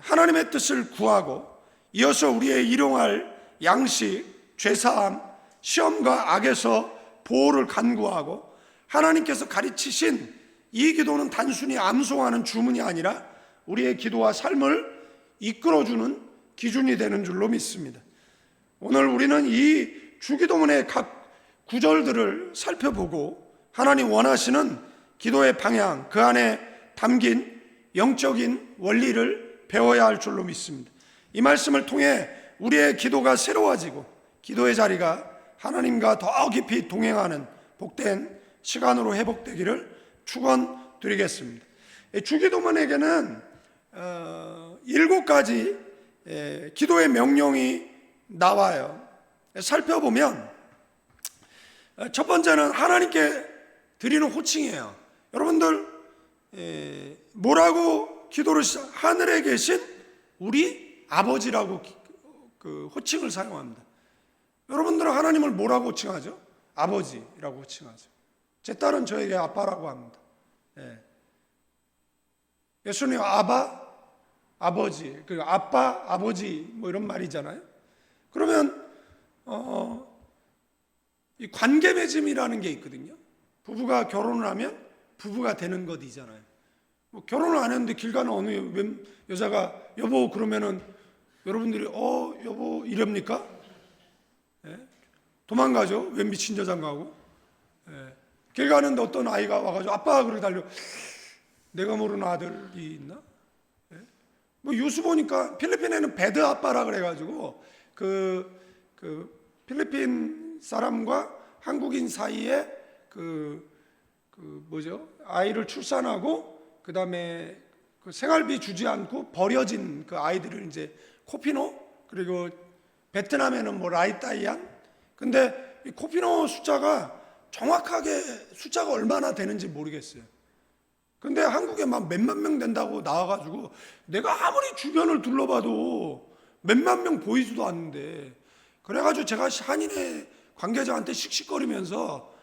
하나님의 뜻을 구하고 이어서 우리의 일용할 양식, 죄사함, 시험과 악에서 보호를 간구하고 하나님께서 가르치신 이 기도는 단순히 암송하는 주문이 아니라 우리의 기도와 삶을 이끌어주는 기준이 되는 줄로 믿습니다. 오늘 우리는 이 주기도문의 각 구절들을 살펴보고 하나님 원하시는 기도의 방향, 그 안에 담긴 영적인 원리를 배워야 할 줄로 믿습니다. 이 말씀을 통해 우리의 기도가 새로워지고 기도의 자리가 하나님과 더 깊이 동행하는 복된 시간으로 회복되기를 축원드리겠습니다. 주기도문에게는 7가지 기도의 명령이 나와요. 살펴보면 첫 번째는 하나님께 드리는 호칭이에요. 여러분들 뭐라고 기도를 하늘에 계신 우리 아버지라고 그 호칭을 사용합니다. 여러분들은 하나님을 뭐라고 호칭하죠? 아버지라고 호칭하죠. 제 딸은 저에게 아빠라고 합니다. 예수님 아바, 아버지, 그 아빠, 아버지 뭐 이런 말이잖아요. 그러면 이 관계 맺음이라는 게 있거든요. 부부가 결혼을 하면 부부가 되는 것이잖아요. 뭐 결혼을 안 했는데 길 가는 어느 여자가 여보 그러면은 여러분들이 여보 이럽니까? 도망가죠. 웬 미친 여잔가 하고. 길 가는데 어떤 아이가 와가지고 아빠 그러고 달려. 내가 모르는 아들이 있나? 뭐 뉴스 보니까 필리핀에는 배드 아빠라 그래가지고 그 필리핀 사람과 한국인 사이에 아이를 출산하고 그 다음에 그 생활비 주지 않고 버려진 그 아이들을 이제 코피노 그리고 베트남에는 뭐 라이따이안 근데 이 코피노 숫자가 정확하게 숫자가 얼마나 되는지 모르겠어요. 근데 한국에 막 몇만 명 된다고 나와가지고 내가 아무리 주변을 둘러봐도 몇만 명 보이지도 않는데 그래가지고 제가 한인의 관계자한테 씩씩거리면서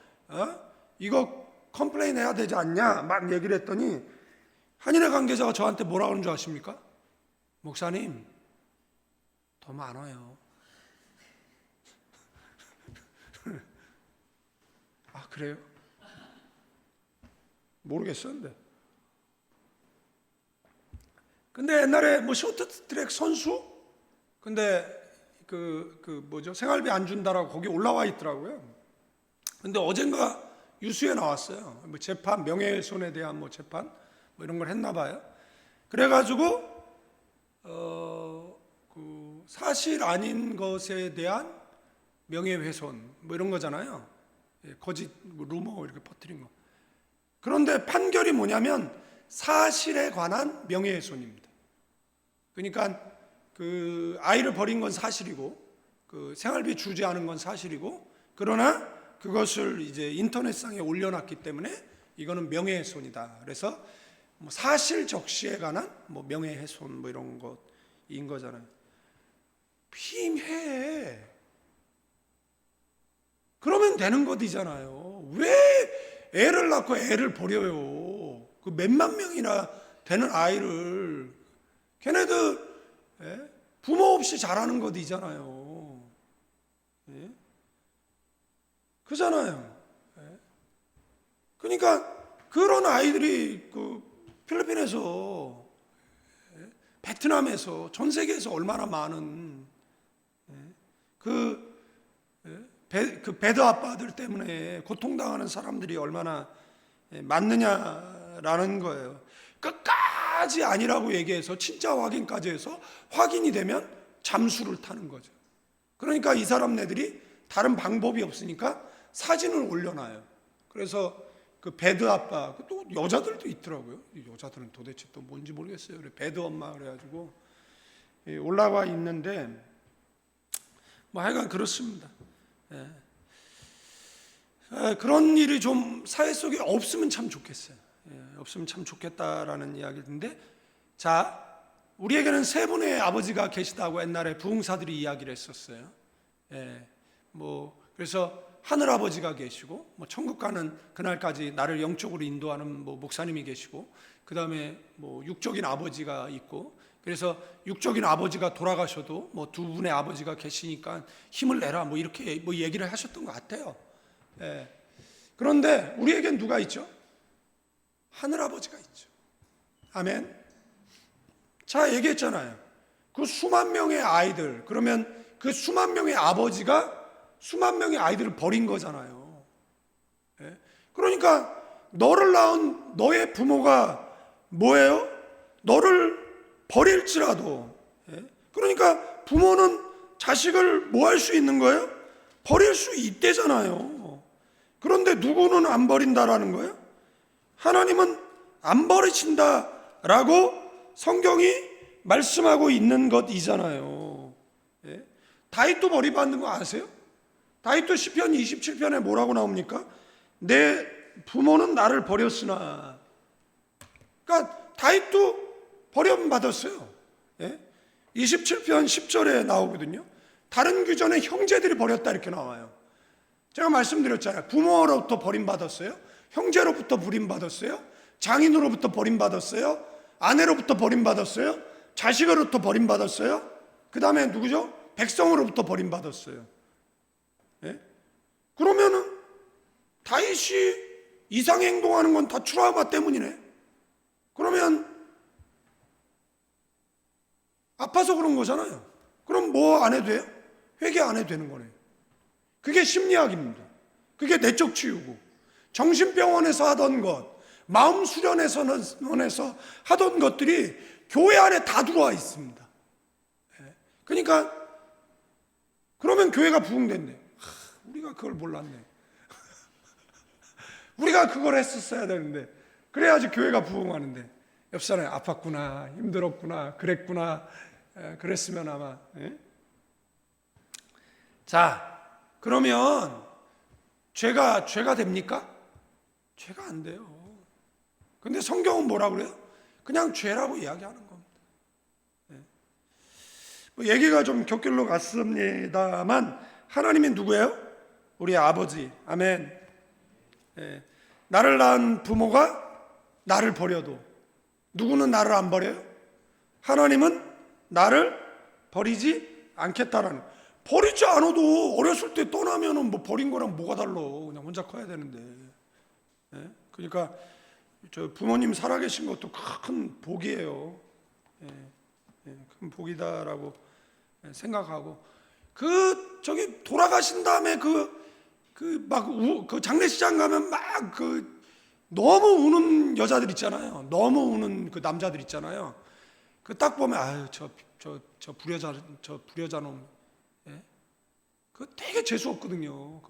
이거 컴플레인 해야 되지 않냐 막 얘기를 했더니 한인의 관계자가 저한테 뭐라 그러는 줄 아십니까? 목사님 더 많아요. 아 그래요? 모르겠었는데 근데 옛날에 뭐 쇼트트랙 선수 근데 생활비 안 준다라고 거기 올라와 있더라고요. 근데 어젠가 뉴스에 나왔어요. 뭐 재판 명예훼손에 대한 뭐 재판 뭐 이런 걸 했나 봐요. 그래가지고 그 사실 아닌 것에 대한 명예훼손 뭐 이런 거잖아요. 거짓 뭐 루머 이렇게 퍼뜨린 거. 그런데 판결이 뭐냐면 사실에 관한 명예훼손입니다. 그러니까 그 아이를 버린 건 사실이고 그 생활비 주지 않은 건 사실이고 그러나 그것을 이제 인터넷상에 올려놨기 때문에 이거는 명예훼손이다. 그래서 뭐 사실 적시에 관한 뭐 명예훼손 뭐 이런 것인 거잖아요. 피임해. 그러면 되는 것이잖아요. 왜 애를 낳고 애를 버려요? 그 몇만 명이나 되는 아이를 걔네들 부모 없이 자라는 것이잖아요. 그잖아요. 그러니까 그런 아이들이 그 필리핀에서, 베트남에서, 전 세계에서 얼마나 많은 그 배드 아빠들 때문에 고통당하는 사람들이 얼마나 많느냐라는 거예요. 끝까지 아니라고 얘기해서 진짜 확인까지 해서 확인이 되면 잠수를 타는 거죠. 그러니까 이 사람네들이 다른 방법이 없으니까 사진을 올려놔요. 그래서 그 배드 아빠, 또 여자들도 있더라고요. 여자들은 도대체 또 뭔지 모르겠어요. 그래 배드 엄마 그래가지고 올라와 있는데 뭐 하여간 그렇습니다. 그런 일이 좀 사회 속에 없으면 참 좋겠어요. 없으면 참 좋겠다라는 이야기인데, 자, 우리에게는 세 분의 아버지가 계시다고 옛날에 부흥사들이 이야기를 했었어요. 그래서 하늘 아버지가 계시고, 천국 가는 그날까지 나를 영적으로 인도하는 목사님이 계시고, 그 다음에 육적인 아버지가 있고, 그래서 육적인 아버지가 돌아가셔도 두 분의 아버지가 계시니까 힘을 내라 이렇게 얘기를 하셨던 것 같아요. 그런데 우리에겐 누가 있죠? 하늘 아버지가 있죠. 아멘. 자, 얘기했잖아요. 그 수만 명의 아이들, 그러면 그 수만 명의 아버지가 수만 명의 아이들을 버린 거잖아요. 그러니까 너를 낳은 너의 부모가 뭐예요? 너를 버릴지라도, 그러니까 부모는 자식을 뭐 할 수 있는 거예요? 버릴 수 있대잖아요. 그런데 누구는 안 버린다라는 거예요? 하나님은 안 버리신다라고 성경이 말씀하고 있는 것이잖아요. 다윗도 버림받는 거 아세요? 다윗도 시편 27편에 뭐라고 나옵니까? 내 부모는 나를 버렸으나. 그러니까 다윗도 버림받았어요. 27편 10절에 나오거든요. 다른 규전에 형제들이 버렸다 이렇게 나와요. 제가 말씀드렸잖아요. 부모로부터 버림받았어요. 형제로부터 버림받았어요. 장인으로부터 버림받았어요. 아내로부터 버림받았어요. 자식으로부터 버림받았어요. 그 다음에 누구죠? 백성으로부터 버림받았어요. 그러면은 다윗이 이상 행동하는 건 다 트라우마 때문이네. 그러면 아파서 그런 거잖아요. 그럼 뭐 안 해도 돼요? 회개 안 해도 되는 거네요. 그게 심리학입니다. 그게 내적 치유고, 정신병원에서 하던 것, 마음 수련에서 하던 것들이 교회 안에 다 들어와 있습니다. 그러니까 그러면 교회가 부흥된대. 우리가 그걸 몰랐네. 우리가 그걸 했었어야 되는데, 그래야지 교회가 부흥하는데. 옆 사람이 아팠구나, 힘들었구나, 그랬구나, 그랬으면 아마. 자, 그러면 죄가 됩니까? 죄가 안 돼요. 근데 성경은 뭐라 그래요? 그냥 죄라고 이야기하는 겁니다. 얘기가 좀 곁길로 갔습니다만, 하나님이 누구예요? 우리 아버지. 아멘. 나를 낳은 부모가 나를 버려도 누구는 나를 안 버려요? 하나님은 나를 버리지 않겠다라는. 버리지 않아도 어렸을 때 떠나면은 버린 거랑 뭐가 달라? 그냥 혼자 커야 되는데. 그러니까 저 부모님 살아계신 것도 큰 복이에요. 큰 복이다라고 생각하고, 저기 돌아가신 다음에 그 장례식장 가면 너무 우는 여자들 있잖아요. 너무 우는 그 남자들 있잖아요. 그 딱 보면 아유 저 불효자 놈. 그 되게 재수 없거든요.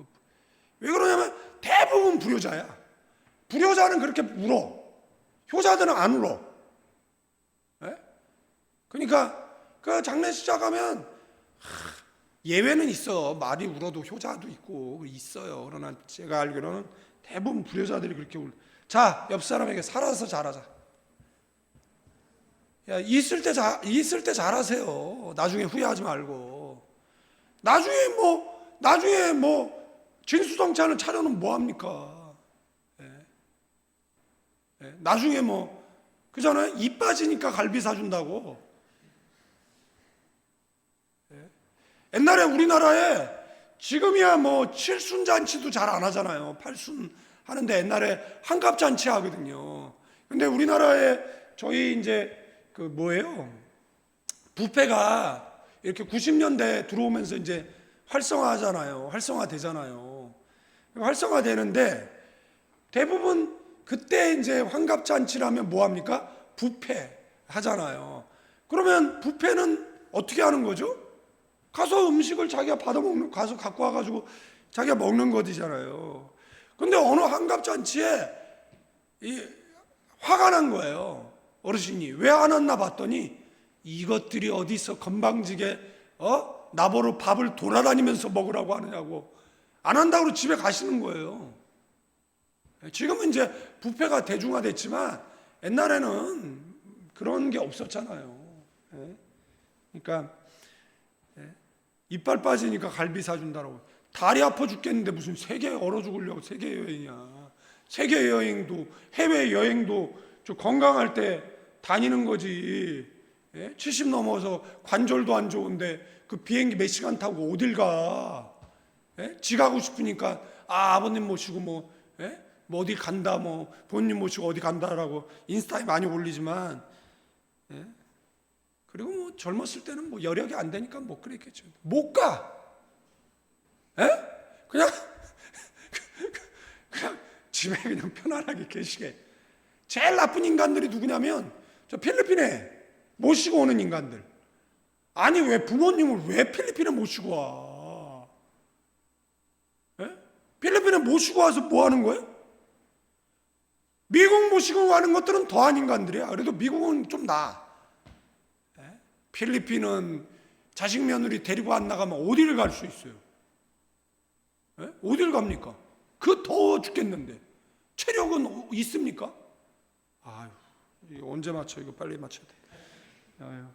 왜 그러냐면 대부분 불효자야. 불효자는 그렇게 울어. 효자들은 안 울어. 그러니까 그 장례식장 가면 예외는 있어. 말이 울어도 효자도 있고 있어요. 그러나 제가 알기로는 대부분 불효자들이 그렇게 울. 자, 옆 사람에게 살아서 잘하자. 야, 있을 때 잘하세요. 나중에 후회하지 말고. 나중에 진수성찬을 차려놓으면 뭐 합니까? 나중에 그잖아요. 이 빠지니까 갈비 사준다고. 옛날에 우리나라에 지금이야 뭐 칠순잔치도 잘 안 하잖아요. 팔순 하는데 옛날에 한갑잔치 하거든요. 근데 우리나라에 저희 이제 그 뭐예요? 뷔페가 이렇게 90년대 들어오면서 이제 활성화하잖아요. 활성화되잖아요. 활성화되는데 대부분 그때 이제 환갑잔치라면 뭐 합니까? 뷔페 하잖아요. 그러면 뷔페는 어떻게 하는 거죠? 가서 음식을 자기가 가서 갖고 와가지고 자기가 먹는 것이잖아요. 근데 어느 한갑잔치에 화가 난 거예요. 어르신이 왜 안 왔나 봤더니 이것들이 어디서 건방지게 나보러 밥을 돌아다니면서 먹으라고 하느냐고 안 한다고 집에 가시는 거예요. 지금은 이제 뷔페가 대중화됐지만 옛날에는 그런 게 없었잖아요. 그러니까 이빨 빠지니까 갈비 사준다라고. 다리 아파 죽겠는데 무슨 세계 얼어 죽으려고 세계 여행이야. 세계 여행도 해외 여행도 저 건강할 때 다니는 거지. 70 넘어서 관절도 안 좋은데 그 비행기 몇 시간 타고 어딜 가? 지 가고 싶으니까 아버님 모시고 뭐 어디 간다 뭐 부모님 모시고 어디 간다라고 인스타에 많이 올리지만 그리고 뭐 젊었을 때는 뭐 여력이 안 되니까 못 그랬겠죠. 못 가. 그냥 집에 그냥 편안하게 계시게. 제일 나쁜 인간들이 누구냐면 저 필리핀에 모시고 오는 인간들. 아니 왜 부모님을 왜 필리핀에 모시고 와? 필리핀에 모시고 와서 뭐 하는 거예요? 미국 모시고 가는 것들은 더한 인간들이야. 그래도 미국은 좀 나아. 필리핀은 자식 며느리 데리고 안 나가면 어디를 갈 수 있어요? 어디를 갑니까? 그 더워 죽겠는데 체력은 있습니까? 아유, 이거 언제 맞춰? 이거 빨리 맞춰야 돼. 아유.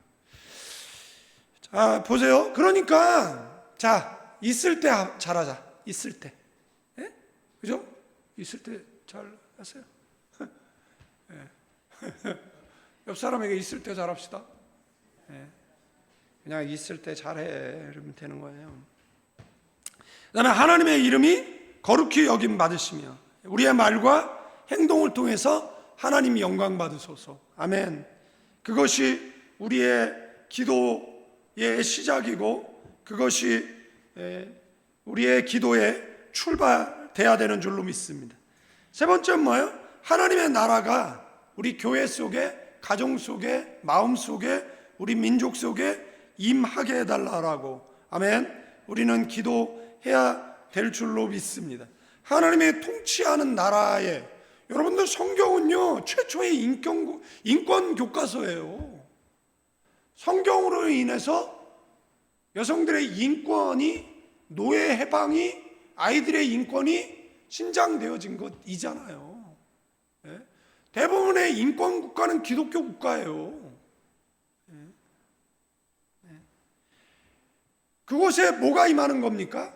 자, 보세요. 그러니까 자, 있을 때 잘하자. 있을 때, 그죠? 있을 때 잘 하세요. 옆 사람에게 있을 때 잘합시다. 그냥 있을 때 잘해 이러면 되는 거예요. 그다음에 하나님의 이름이 거룩히 여김 받으시며 우리의 말과 행동을 통해서 하나님 영광 받으소서. 아멘. 그것이 우리의 기도의 시작이고 그것이 우리의 기도의 출발돼야 되는 줄로 믿습니다. 세 번째는 뭐예요? 하나님의 나라가 우리 교회 속에, 가정 속에, 마음 속에, 우리 민족 속에 임하게 해달라고. 아멘. 우리는 기도해야 될 줄로 믿습니다. 하나님의 통치하는 나라에, 여러분들 성경은요 최초의 인권 교과서예요. 성경으로 인해서 여성들의 인권이, 노예 해방이, 아이들의 인권이 신장되어진 것이잖아요. 대부분의 인권 국가는 기독교 국가예요. 그곳에 뭐가 임하는 겁니까?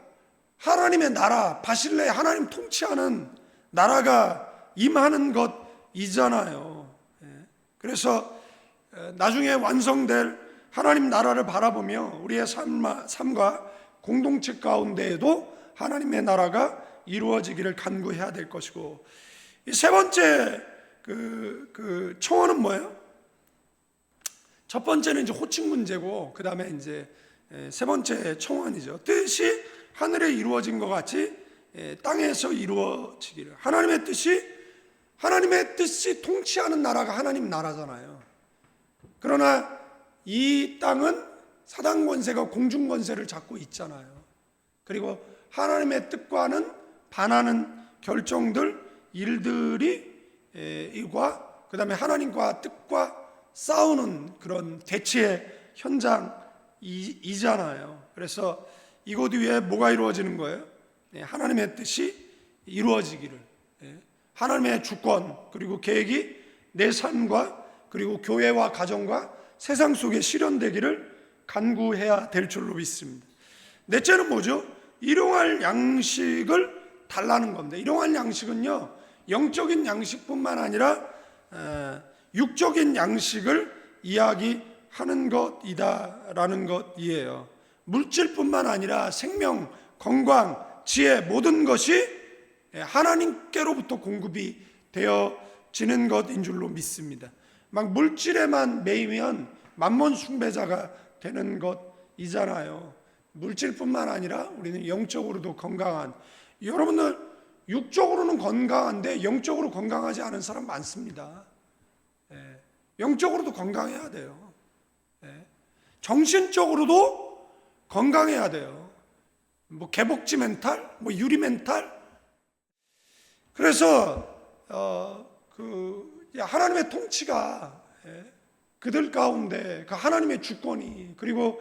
하나님의 나라, 바실레, 하나님 통치하는 나라가 임하는 것이잖아요. 그래서 나중에 완성될 하나님 나라를 바라보며 우리의 삶과 공동체 가운데에도 하나님의 나라가 이루어지기를 간구해야 될 것이고, 이 세 번째 그 청원은 뭐예요? 첫 번째는 이제 호칭 문제고, 그 다음에 이제 세 번째 청원이죠. 뜻이 하늘에 이루어진 것 같이 땅에서 이루어지기를. 하나님의 뜻이 통치하는 나라가 하나님 나라잖아요. 그러나 이 땅은 사단 권세가 공중 권세를 잡고 있잖아요. 그리고 하나님의 뜻과는 반하는 결정들, 일들이 그 다음에 하나님과 뜻과 싸우는 그런 대치의 현장이잖아요. 그래서 이곳 위에 뭐가 이루어지는 거예요? 하나님의 뜻이 이루어지기를, 하나님의 주권 그리고 계획이 내 삶과 그리고 교회와 가정과 세상 속에 실현되기를 간구해야 될 줄로 믿습니다. 넷째는 뭐죠? 일용할 양식을 달라는 겁니다. 일용할 양식은요, 영적인 양식뿐만 아니라 육적인 양식을 이야기하는 것이다라는 것이에요. 물질뿐만 아니라 생명, 건강, 지혜 모든 것이 하나님께로부터 공급이 되어지는 것인 줄로 믿습니다. 막 물질에만 매이면 만몬 숭배자가 되는 것이잖아요. 물질뿐만 아니라 우리는 영적으로도 건강한, 여러분들 육적으로는 건강한데 영적으로 건강하지 않은 사람 많습니다. 영적으로도 건강해야 돼요. 정신적으로도 건강해야 돼요. 뭐 개복치 멘탈, 뭐 유리 멘탈. 그래서 하나님의 통치가 그들 가운데 그 하나님의 주권이, 그리고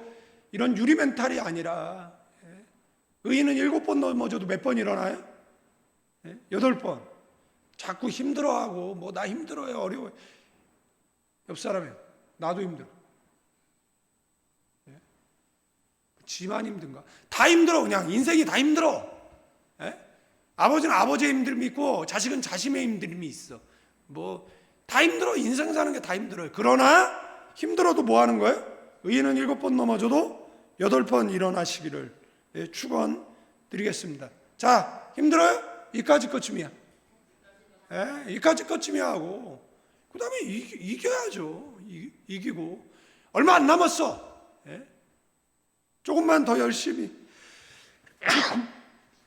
이런 유리 멘탈이 아니라 의인은 7번 넘어져도 몇 번 일어나요? 8번. 자꾸 힘들어하고 뭐 나 힘들어요, 어려워요. 옆 사람이 나도 힘들어. 지만 힘든가? 다 힘들어. 그냥 인생이 다 힘들어. 아버지는 아버지의 힘듦이 있고 자식은 자신의 힘듦이 있어. 뭐 다 힘들어. 인생 사는 게 다 힘들어요. 그러나 힘들어도 뭐 하는 거예요? 의인은 7번 넘어져도 8번 일어나시기를 축원드리겠습니다. 자, 힘들어요? 이까지 것쯤이야. 이까지 것쯤이야 하고 그 다음에 이겨야죠. 이기고 얼마 안 남았어. 조금만 더 열심히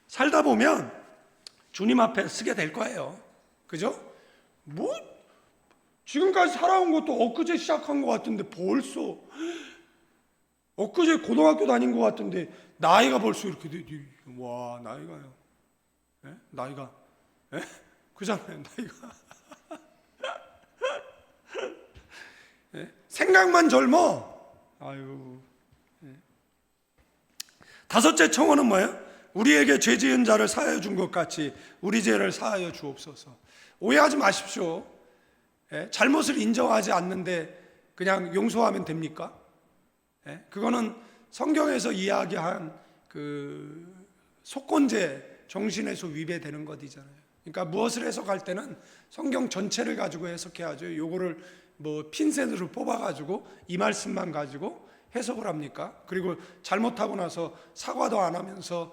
살다 보면 주님 앞에 서게 될 거예요. 그죠? 뭐 지금까지 살아온 것도 엊그제 시작한 것 같은데 벌써, 엊그제 고등학교 다닌 것 같은데 나이가 벌써 이렇게 와, 나이가요. 나이가 그잖아요. 나이가 생각만 젊어. 아유. 다섯째 청원은 뭐예요? 우리에게 죄 지은 자를 사하여 준 것 같이 우리 죄를 사하여 주옵소서. 오해하지 마십시오. 잘못을 인정하지 않는데 그냥 용서하면 됩니까? 그거는 성경에서 이야기한 그 속건제 정신에서 위배되는 것이잖아요. 그러니까 무엇을 해석할 때는 성경 전체를 가지고 해석해야죠. 요거를 뭐 핀셋으로 뽑아가지고 이 말씀만 가지고 해석을 합니까? 그리고 잘못하고 나서 사과도 안 하면서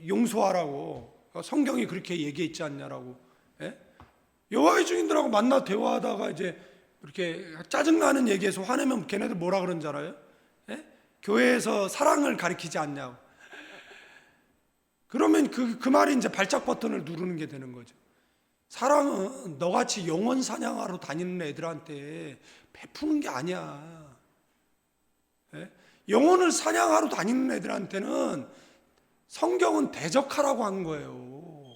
용서하라고 성경이 그렇게 얘기했지 않냐라고. 여호와의 증인들하고 만나 대화하다가 이제 이렇게 짜증나는 얘기해서 화내면 걔네들 뭐라 그런 줄 알아요? 교회에서 사랑을 가리키지 않냐고. 그러면 그 말이 이제 발작 버튼을 누르는 게 되는 거죠. 사랑은 너같이 영혼 사냥하러 다니는 애들한테 베푸는 게 아니야. 영혼을 사냥하러 다니는 애들한테는 성경은 대적하라고 한 거예요.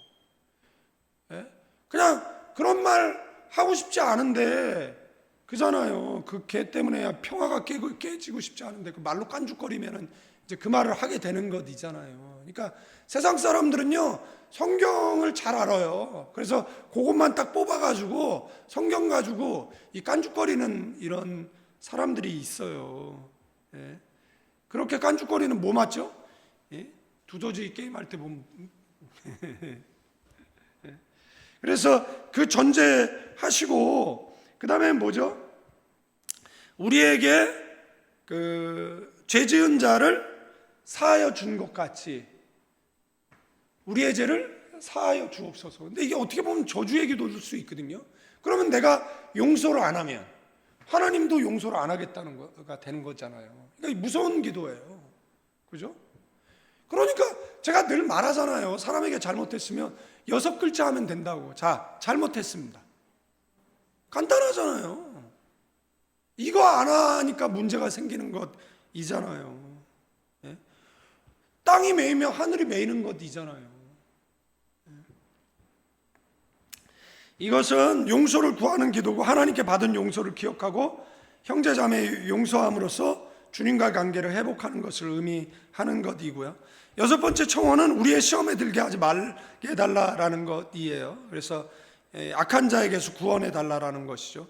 그냥 그런 말 하고 싶지 않은데, 그잖아요. 그 개 때문에 평화가 깨지고 싶지 않은데 그 말로 깐죽거리면은 이제 그 말을 하게 되는 것이잖아요. 그러니까 세상 사람들은요 성경을 잘 알아요. 그래서 그것만 딱 뽑아가지고 성경 가지고 이 깐죽거리는 이런 사람들이 있어요. 그렇게 깐죽거리는 뭐 맞죠? 두더지 게임 할 때 보면 그래서 그 전제하시고 그 다음에 뭐죠? 우리에게 그 죄 지은 자를 사하여 준 것 같이 우리의 죄를 사하여 주옵소서. 근데 이게 어떻게 보면 저주의 기도일 수 있거든요. 그러면 내가 용서를 안 하면 하나님도 용서를 안 하겠다는 거가 되는 거잖아요. 그러니까 무서운 기도예요. 그죠? 그러니까 제가 늘 말하잖아요. 사람에게 잘못했으면 6글자 하면 된다고. 자, 잘못했습니다. 간단하잖아요. 이거 안 하니까 문제가 생기는 것이잖아요. 땅이 메이면 하늘이 메이는 것이잖아요. 이것은 용서를 구하는 기도고 하나님께 받은 용서를 기억하고 형제자매 용서함으로써 주님과 관계를 회복하는 것을 의미하는 것이고요. 6번째 청원은 우리의 시험에 들게 하지 말게 해달라라는 것이에요. 그래서 악한 자에게서 구원해 달라라는 것이죠.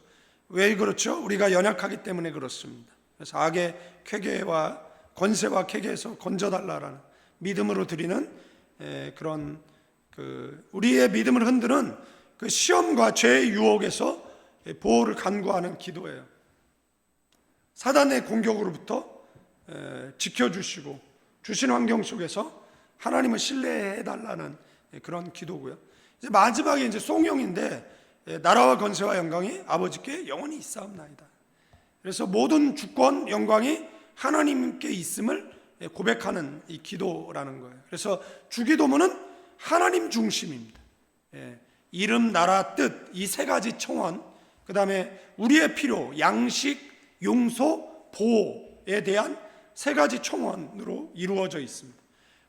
왜 그렇죠? 우리가 연약하기 때문에 그렇습니다. 그래서 악의 쾌계와 권세와 쾌계에서 건져달라라는 믿음으로 드리는 그런 우리의 믿음을 흔드는 그 시험과 죄의 유혹에서 보호를 간구하는 기도예요. 사단의 공격으로부터 지켜주시고 주신 환경 속에서 하나님을 신뢰해달라는 그런 기도고요. 이제 마지막에 이제 송영인데, 나라와 권세와 영광이 아버지께 영원히 있사옵나이다. 그래서 모든 주권, 영광이 하나님께 있음을 고백하는 이 기도라는 거예요. 그래서 주기도문은 하나님 중심입니다. 이름, 나라, 뜻, 이 세 가지 청원, 그 다음에 우리의 필요, 양식, 용서, 보호에 대한 세 가지 청원으로 이루어져 있습니다.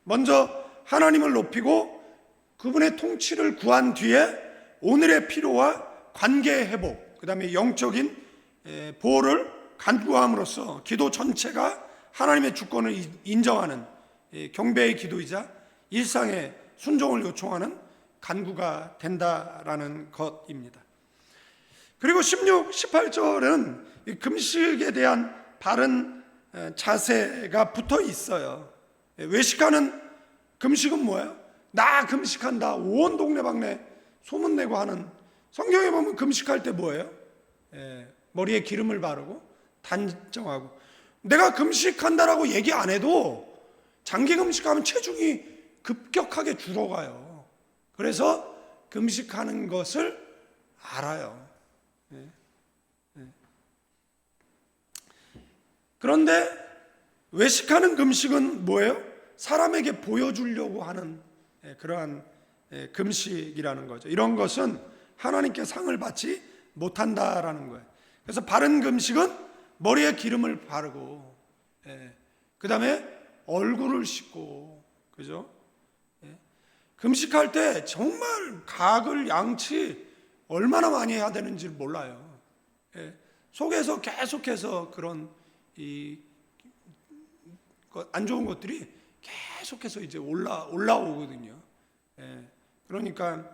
먼저 하나님을 높이고 그분의 통치를 구한 뒤에 오늘의 필요와 관계의 회복, 그 다음에 영적인 보호를 간구함으로써 기도 전체가 하나님의 주권을 인정하는 경배의 기도이자 일상의 순종을 요청하는 간구가 된다라는 것입니다. 그리고 16, 18절은 금식에 대한 바른 자세가 붙어 있어요. 외식하는 금식은 뭐예요? 나 금식한다, 온 동네방네 소문내고 하는. 성경에 보면 금식할 때 뭐예요? 머리에 기름을 바르고 단정하고. 내가 금식한다라고 얘기 안 해도 장기 금식하면 체중이 급격하게 줄어가요. 그래서 금식하는 것을 알아요. 그런데 외식하는 금식은 뭐예요? 사람에게 보여주려고 하는 그러한 금식이라는 거죠. 이런 것은 하나님께 상을 받지 못한다라는 거예요. 그래서 바른 금식은 머리에 기름을 바르고, 그 다음에 얼굴을 씻고, 그죠? 금식할 때 정말 각을 양치 얼마나 많이 해야 되는지 몰라요. 속에서 계속해서 그런 안 좋은 것들이 계속해서 이제 올라오거든요. 그러니까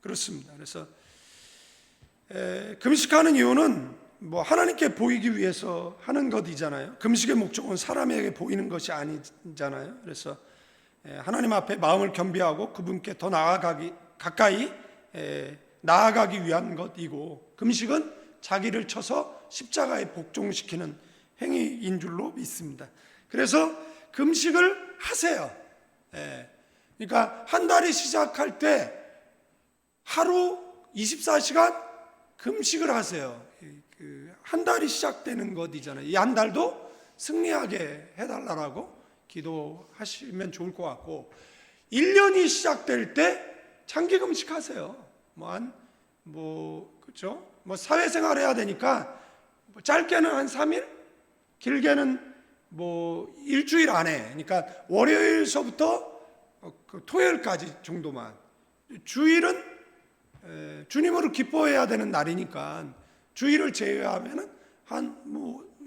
그렇습니다. 그래서 금식하는 이유는 뭐 하나님께 보이기 위해서 하는 것이잖아요. 금식의 목적은 사람에게 보이는 것이 아니잖아요. 그래서 하나님 앞에 마음을 겸비하고 그분께 더 가까이 나아가기 위한 것이고, 금식은 자기를 쳐서 십자가에 복종시키는 행위인 줄로 믿습니다. 그래서 금식을 하세요. 그러니까 한 달이 시작할 때 하루 24시간 금식을 하세요. 한 달이 시작되는 것이잖아요. 이 한 달도 승리하게 해달라고 기도하시면 좋을 것 같고, 1년이 시작될 때 장기 금식하세요. 그렇죠? 사회생활 해야 되니까 짧게는 한 3일, 길게는 일주일 안에, 그러니까 월요일서부터 토요일까지 정도만. 주일은 주님으로 기뻐해야 되는 날이니까 주일을 제외하면 한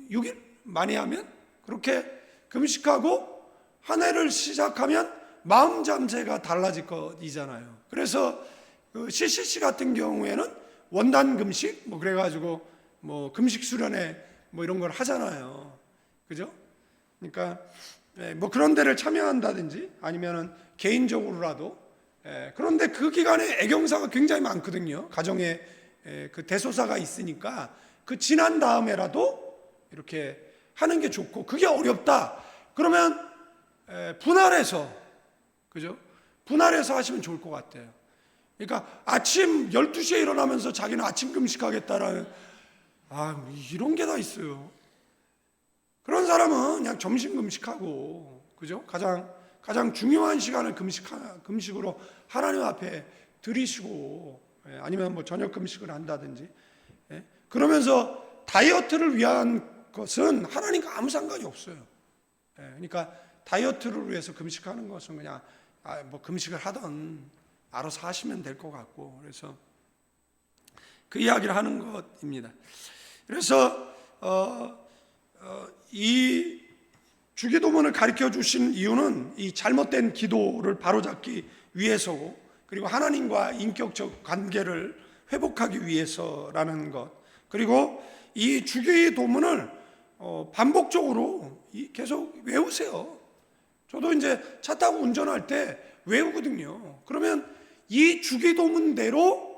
6일 많이 하면 그렇게 금식하고 한 해를 시작하면 마음 잠재가 달라질 것이잖아요. 그래서 CCC 같은 경우에는 원단 금식 그래가지고 금식 수련회 이런 걸 하잖아요. 그죠? 그러니까 그런 데를 참여한다든지 아니면은 개인적으로라도, 그런데 그 기간에 애경사가 굉장히 많거든요. 가정에 그 대소사가 있으니까 그 지난 다음에라도 이렇게 하는 게 좋고, 그게 어렵다 그러면 분할해서, 그죠? 분할해서 하시면 좋을 것 같아요. 그러니까 아침 12시에 일어나면서 자기는 아침 금식하겠다라는, 이런 게 다 있어요. 그런 사람은 그냥 점심 금식하고, 그죠? 가장 중요한 시간을 금식으로 하나님 앞에 드리시고, 아니면 저녁 금식을 한다든지, 그러면서 다이어트를 위한 것은 하나님과 아무 상관이 없어요. 그러니까 다이어트를 위해서 금식하는 것은 그냥 금식을 하던 알아서 하시면 될 것 같고, 그래서 그 이야기를 하는 것입니다. 그래서 이 주기도문을 가르쳐 주신 이유는 이 잘못된 기도를 바로잡기 위해서고, 그리고 하나님과 인격적 관계를 회복하기 위해서라는 것, 그리고 이 주기도문을 반복적으로 계속 외우세요. 저도 이제 차 타고 운전할 때 외우거든요. 그러면 이 주기도문대로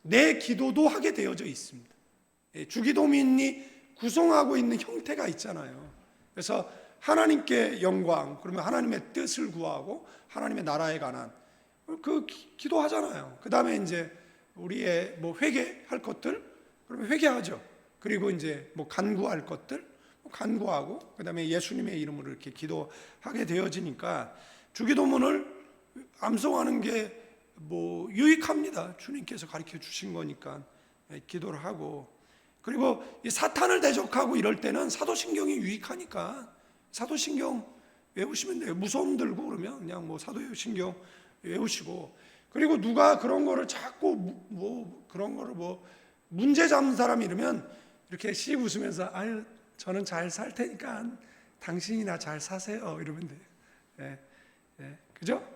내 기도도 하게 되어져 있습니다. 주기도문이 구성하고 있는 형태가 있잖아요. 그래서 하나님께 영광, 그러면 하나님의 뜻을 구하고 하나님의 나라에 관한 기도하잖아요. 그 다음에 이제 우리의 뭐 회개할 것들, 그러면 회개하죠. 그리고 이제 뭐 간구할 것들, 간구하고, 그 다음에 예수님의 이름으로 이렇게 기도하게 되어지니까 주기도문을 암송하는 게 뭐 유익합니다. 주님께서 가르쳐 주신 거니까 기도를 하고, 그리고 이 사탄을 대적하고 이럴 때는 사도신경이 유익하니까 사도신경 외우시면 돼요. 무서움 들고 그러면 그냥 뭐 사도신경 외우시고, 그리고 누가 그런 거를 자꾸 뭐 그런 거를 뭐 문제 잡는 사람이 이러면 이렇게 씩 웃으면서 아유 저는 잘 살 테니까 당신이나 잘 사세요 이러면 돼요. 예, 예, 그죠?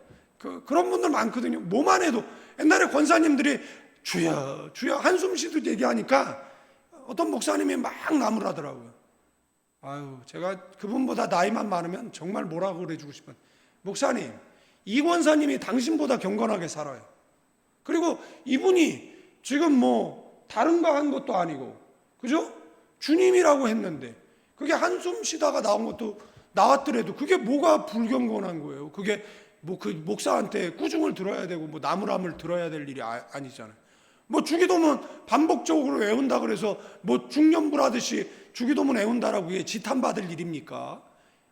그런 분들 많거든요. 뭐만 해도 옛날에 권사님들이 주여 주여 한숨 쉬듯 얘기하니까 어떤 목사님이 막 나무라더라고요. 아유 제가 그분보다 나이만 많으면 정말 뭐라고 그래주고 싶은, 목사님 이 권사님이 당신보다 경건하게 살아요. 그리고 이분이 지금 뭐 다른 거 한 것도 아니고, 그죠? 주님이라고 했는데 그게 한숨 쉬다가 나온 것도 나왔더라도 그게 뭐가 불경건한 거예요? 그게 뭐 그 목사한테 꾸중을 들어야 되고 뭐 나무람을 들어야 될 일이 아니잖아요. 뭐 주기도문 반복적으로 외운다 그래서 뭐 중년부라듯이 주기도문 외운다라고 그게 지탄받을 일입니까?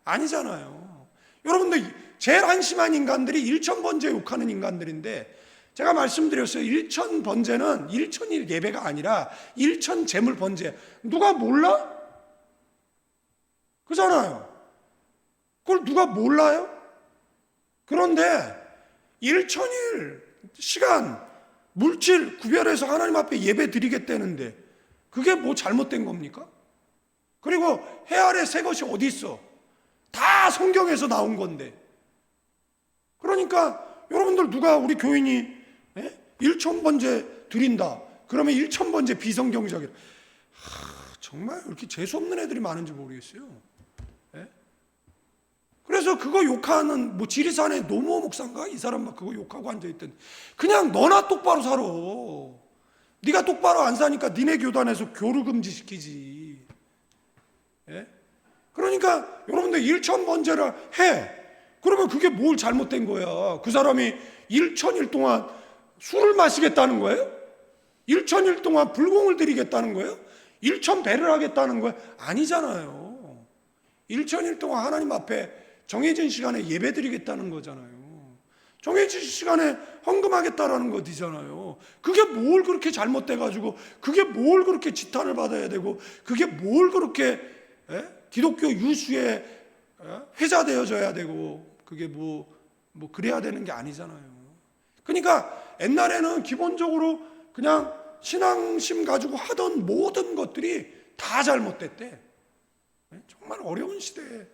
아니잖아요. 여러분들 제일 한심한 인간들이 일천번제 욕하는 인간들인데, 제가 말씀드렸어요. 일천번제는 일천일 예배가 아니라 일천재물번제. 누가 몰라? 그잖아요. 그걸 누가 몰라요? 그런데 일천일 시간 물질 구별해서 하나님 앞에 예배 드리겠다는데 그게 뭐 잘못된 겁니까? 그리고 해 아래 새 것이 어디 있어? 다 성경에서 나온 건데. 그러니까 여러분들 누가 우리 교인이 일천번제 드린다 그러면 일천번제 비성경적이라, 정말 이렇게 재수없는 애들이 많은지 모르겠어요. 그래서 그거 욕하는 뭐 지리산의 노모 목사인가 이 사람 막 그거 욕하고 앉아있던, 그냥 너나 똑바로 살아. 네가 똑바로 안 사니까 니네 교단에서 교류 금지시키지. 그러니까 여러분들 일천번제를 해. 그러면 그게 뭘 잘못된 거야? 그 사람이 일천일 동안 술을 마시겠다는 거예요? 일천일 동안 불공을 드리겠다는 거예요? 일천배를 하겠다는 거예요? 아니잖아요. 일천일 동안 하나님 앞에 정해진 시간에 예배 드리겠다는 거잖아요. 정해진 시간에 헌금하겠다라는 것이잖아요. 그게 뭘 그렇게 잘못돼가지고, 그게 뭘 그렇게 지탄을 받아야 되고, 그게 뭘 그렇게 기독교 유수의 회자되어져야 되고, 그게 뭐 그래야 되는 게 아니잖아요. 그러니까 옛날에는 기본적으로 그냥 신앙심 가지고 하던 모든 것들이 다 잘못됐대. 정말 어려운 시대에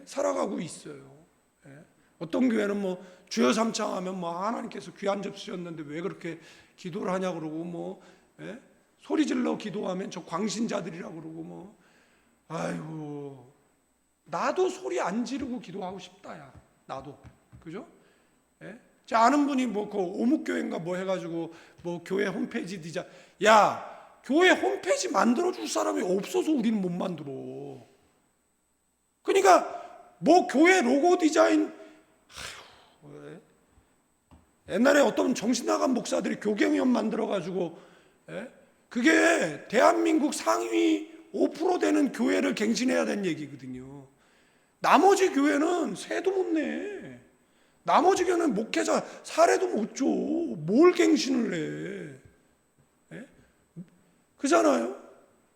살아가고 있어요. 어떤 교회는 뭐 주여 삼창하면 뭐 하나님께서 귀한 접수셨는데 왜 그렇게 기도를 하냐 그러고, 뭐 소리 질러 기도하면 저 광신자들이라고 그러고, 뭐 아이고 나도 소리 안 지르고 기도하고 싶다야. 나도. 그죠? 제 아는 분이 뭐 그 오목교회인가 뭐 해가지고 뭐 교회 홈페이지 디자, 야 교회 홈페이지 만들어줄 사람이 없어서 우리는 못 만들어. 그러니까 뭐 교회 로고 디자인, 옛날에 어떤 정신 나간 목사들이 교경위원 만들어가지고 그게 대한민국 상위 5% 되는 교회를 갱신해야 되는 얘기거든요. 나머지 교회는 세도 못 내. 나머지 교회는 목회자 사례도 못 줘. 뭘 갱신을 해? 그잖아요.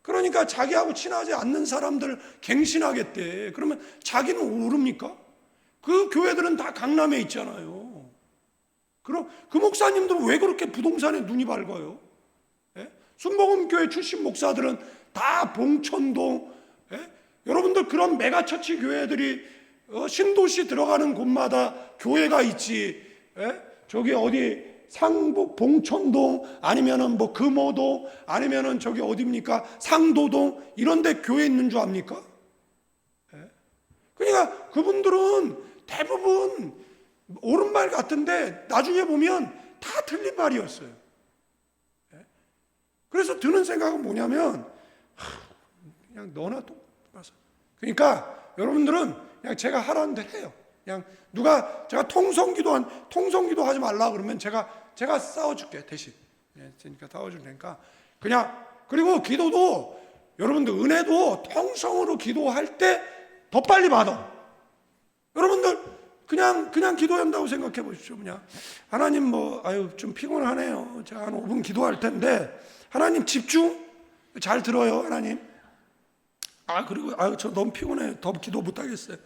그러니까 자기하고 친하지 않는 사람들 갱신하겠대. 그러면 자기는 오릅니까? 그 교회들은 다 강남에 있잖아요. 그럼 그 목사님들은 왜 그렇게 부동산에 눈이 밝아요? 순복음교회 출신 목사들은 다 봉천동, 여러분들 그런 메가처치 교회들이 신도시 들어가는 곳마다 교회가 있지. 저기 어디 상북 봉천동 아니면은 뭐 금호동 아니면은 저기 어디입니까 상도동 이런 데 교회 있는 줄 압니까? 그러니까 그분들은 대부분 옳은 말 같은데 나중에 보면 다 틀린 말이었어요. 그래서 드는 생각은 뭐냐면 그냥 너나 똑바로. 그러니까 여러분들은 그냥 제가 하라는 대로 해요. 그냥 누가 제가 통성기도 하지 말라 그러면 제가 싸워줄게 대신. 그러니까 싸워줄 테니까 그냥. 그리고 기도도 여러분들 은혜도 통성으로 기도할 때 더 빨리 받아. 여러분들 그냥 기도한다고 생각해 보십시오. 그냥 하나님 좀 피곤하네요. 제가 한 5분 기도할 텐데 하나님 집중 잘 들어요. 하나님. 그리고 저 너무 피곤해요. 더 기도 못 하겠어요.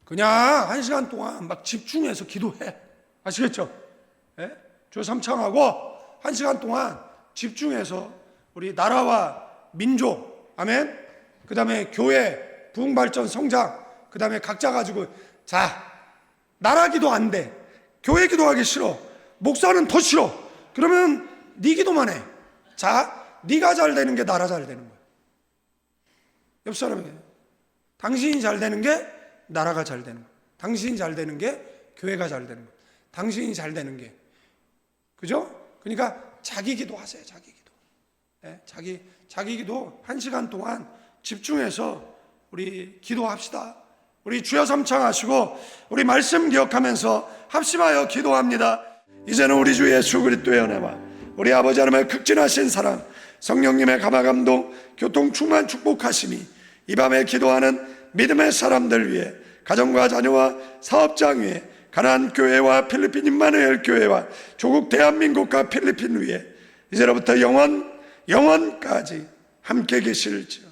그냥 1시간 동안 막 집중해서 기도해. 아시겠죠? 예? 주 삼창하고 1시간 동안 집중해서 우리 나라와 민족, 아멘. 그 다음에 교회, 부흥발전, 성장, 그 다음에 각자 가지고, 나라 기도 안 돼. 교회 기도하기 싫어. 목사는 더 싫어. 그러면 네 기도만 해. 네가 잘 되는 게 나라 잘 되는 거야. 옆 사람에게 당신이 잘 되는 게 나라가 잘 되는 거야. 당신이 잘 되는 게 교회가 잘 되는 거야. 당신이 잘 되는 게, 그죠? 그러니까 자기 기도하세요. 자기 기도. 네? 자기 기도 1시간 동안 집중해서 우리 기도합시다. 우리 주여 삼창하시고 우리 말씀 기억하면서 합심하여 기도합니다. 이제는 우리 주 예수 그리스도의 은혜와 우리 아버지 하나님의 극진하신 사랑, 성령님의 감화감동, 교통 충만 축복하심이 이 밤에 기도하는 믿음의 사람들 위해, 가정과 자녀와 사업장 위에, 가나안 교회와 필리핀 임마누엘 교회와 조국 대한민국과 필리핀 위에 이제로부터 영원까지 함께 계실지어다.